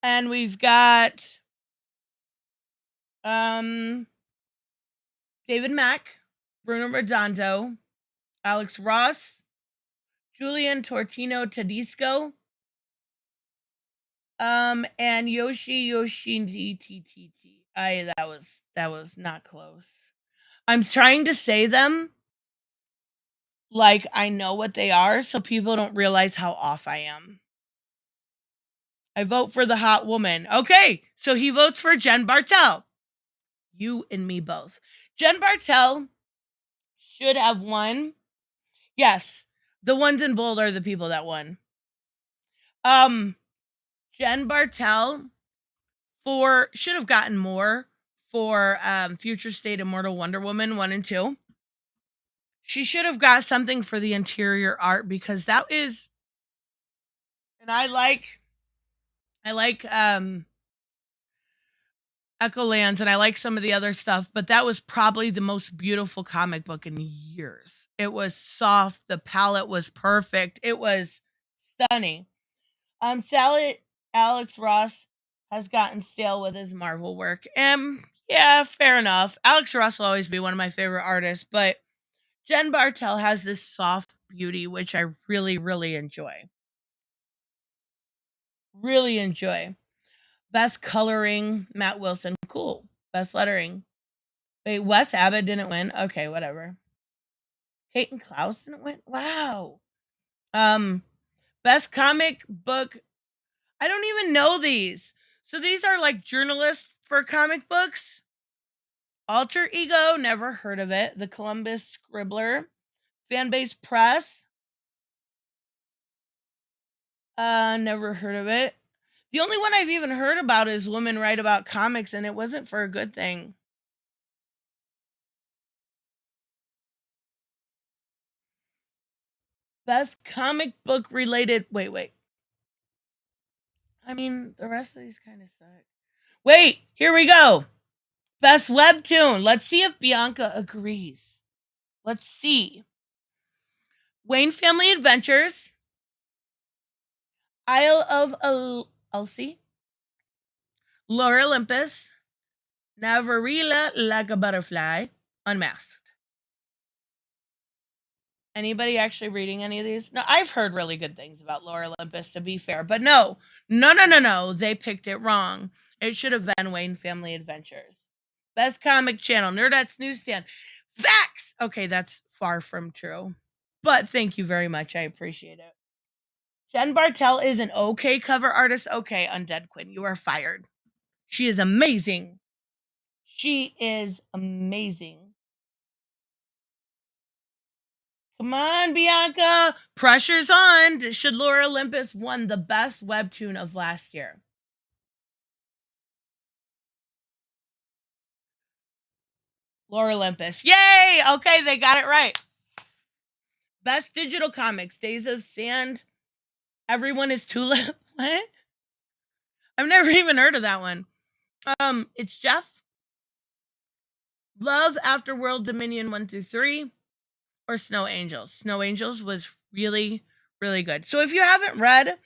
And we've got David Mack, Bruno Redondo, Alex Ross, Julian Tortino Tedesco, And Yoshi TTT. That was not close. I'm trying to say them like I know what they are so people don't realize how off I am. I vote for the hot woman. Okay, so he votes for Jen Bartel. You and me both. Jen Bartel should have won. Yes, the ones in bold are the people that won. Jen Bartel should have gotten more for Future State Immortal Wonder Woman 1 and 2. She should have got something for the interior art because that is, and I like Echolands and I like some of the other stuff, but that was probably the most beautiful comic book in years. It was soft, the palette was perfect, it was stunning. Alex Ross has gotten stale with his Marvel work. Yeah, fair enough. Alex Ross will always be one of my favorite artists, but Jen Bartel has this soft beauty, which I really, really enjoy. Really enjoy. Best coloring, Matt Wilson. Cool. Best lettering. Wait, Wes Abbott didn't win? Okay, whatever. Peyton Klaus didn't win? Wow. Best comic book. I don't even know these. So these are like journalists for comic books. Alter Ego, never heard of it. The Columbus Scribbler. Fanbase Press. Never heard of it. The only one I've even heard about is Women Write About Comics, and it wasn't for a good thing. Best comic book related. Wait. I mean, the rest of these kind of suck. Wait, here we go. Best webtoon. Let's see if Bianca agrees. Let's see. Wayne Family Adventures. Isle of Elsie. Lore Olympus. Navarilla Like a Butterfly. Unmasked. Anybody actually reading any of these? No, I've heard really good things about Lore Olympus, to be fair. But no. They picked it wrong. It should have been Wayne Family Adventures. Best comic channel, Nerdettes Newsstand. Facts! Okay, that's far from true. But thank you very much. I appreciate it. Jen Bartel is an okay cover artist. Okay, Undead Quinn, you are fired. She is amazing. She is amazing. Come on, Bianca. Pressure's on. Should Lore Olympus won the best webtoon of last year? Lore Olympus. Yay! Okay, they got it right. Best digital comics. Days of Sand. Everyone is Tulip. What? I've never even heard of that one. It's Jeff. Love Afterworld Dominion 1 through 3. Or Snow Angels. Snow Angels was really, really good. So if you haven't read,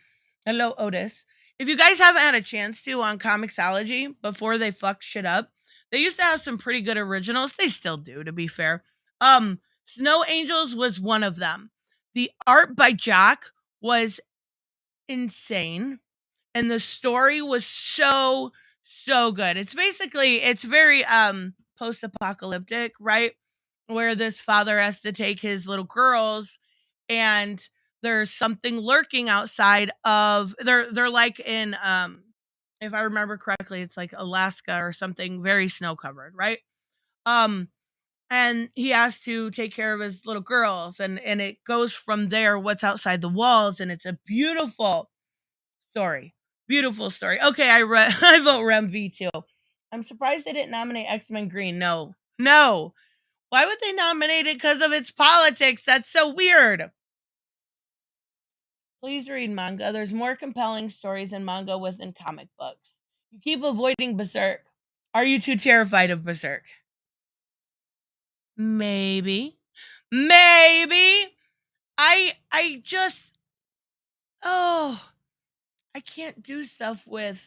hello Otis, if you guys haven't had a chance to on Comixology before they fucked shit up, they used to have some pretty good originals. They still do, to be fair. Snow Angels was one of them. The art by Jack was insane, and the story was so good. It's very post-apocalyptic, right? Where this father has to take his little girls, and there's something lurking outside of they're like in if I remember correctly, it's like Alaska or something, very snow covered, right? And he has to take care of his little girls, and it goes from there what's outside the walls, and it's a beautiful story. Beautiful story. Okay, I vote Rem V2. I'm surprised they didn't nominate X-Men Green. No. Why would they nominate it because of its politics? That's so weird. Please read manga. There's more compelling stories in manga within comic books. You keep avoiding Berserk. Are you too terrified of Berserk? Maybe. I just I can't do stuff with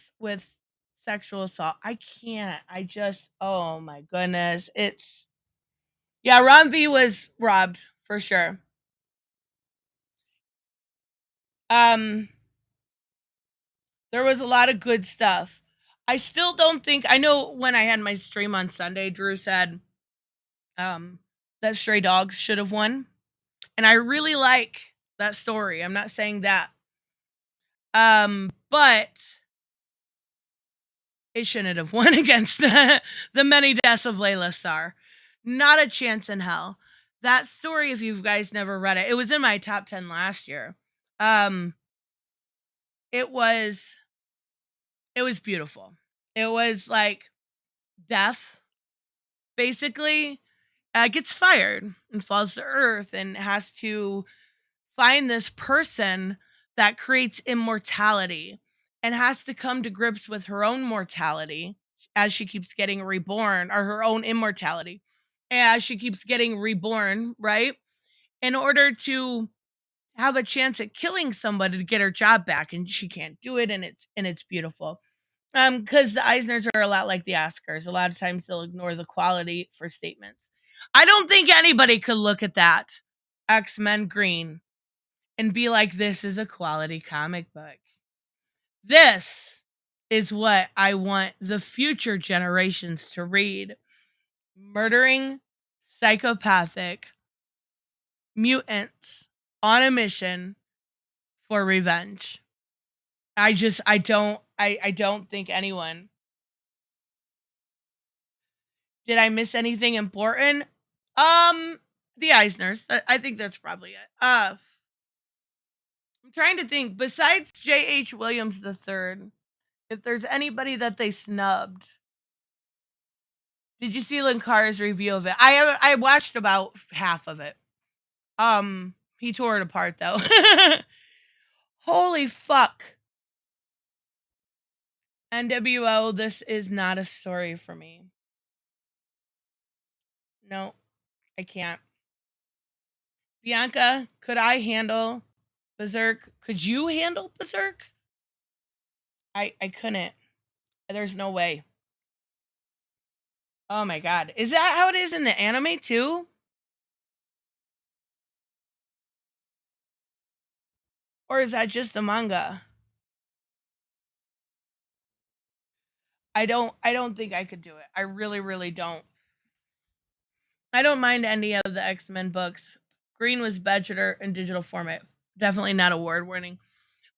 sexual assault. I can't. Oh my goodness. Ron V was robbed for sure. There There was a lot of good stuff. I still don't think, I know when I had my stream on Sunday, Drew said that Stray Dogs should have won. And I really like that story. I'm not saying that. But it shouldn't have won against the Many Deaths of Layla Starr. Not a chance in hell. That story, if you guys never read it, it was in my top 10 last year. It was beautiful. It was like Death, basically, gets fired and falls to Earth and has to find this person that creates immortality and has to come to grips with her own mortality as she keeps getting reborn, or her own immortality as she keeps getting reborn, right? In order to have a chance at killing somebody to get her job back, and she can't do it, and it's beautiful. Because the Eisners are a lot like the Oscars. A lot of times they'll ignore the quality for statements. I don't think anybody could look at that X-Men Green and be like, this is a quality comic book. This is what I want the future generations to read. Murdering, psychopathic mutants on a mission for revenge. I don't think anyone. Did I miss anything important? The Eisners. I think that's probably it. I'm trying to think, besides J.H. Williams III, if there's anybody that they snubbed. Did you see Linkara's review of it? I watched about half of it. He tore it apart though. Holy fuck. NWO, this is not a story for me. No, I can't. Bianca, could I handle Berserk? Could you handle Berserk? I couldn't. There's no way. Oh my god. Is that how it is in the anime too? Or is that just the manga? I don't think I could do it. I really, really don't. I don't mind any of the X-Men books. Green was better in digital format. Definitely not award winning.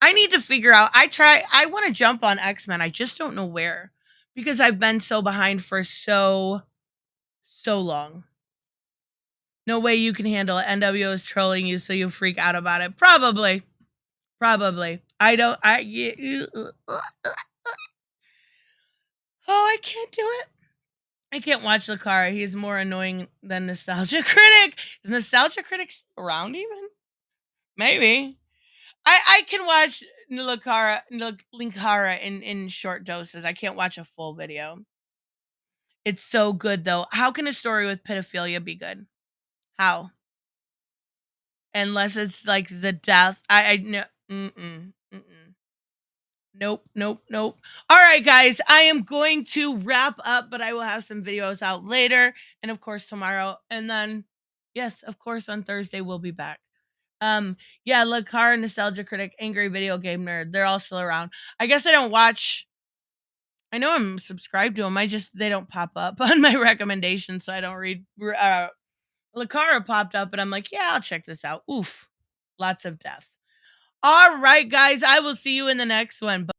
I need to figure out. I want to jump on X-Men. I just don't know where. Because I've been so behind for so long. No way you can handle it. NWO is trolling you, so you freak out about it. Probably. I don't. Oh, I can't do it. I can't watch Lakara. He's more annoying than Nostalgia Critic. Is Nostalgia Critic around even? Maybe. I can watch Linkara in short doses. I can't watch a full video. It's so good though. How can a story with pedophilia be good? How? Unless it's like the death. I no. Nope. All right, guys, I am going to wrap up, but I will have some videos out later, and of course tomorrow, and then, yes, of course on Thursday we'll be back. Yeah, Lakar, Nostalgia Critic, Angry Video Game Nerd, they're all still around. I guess I don't watch. I know I'm subscribed to them. They don't pop up on my recommendations, so I don't read. Lakara popped up, and I'm like, yeah, I'll check this out. Oof, lots of death. All right, guys, I will see you in the next one.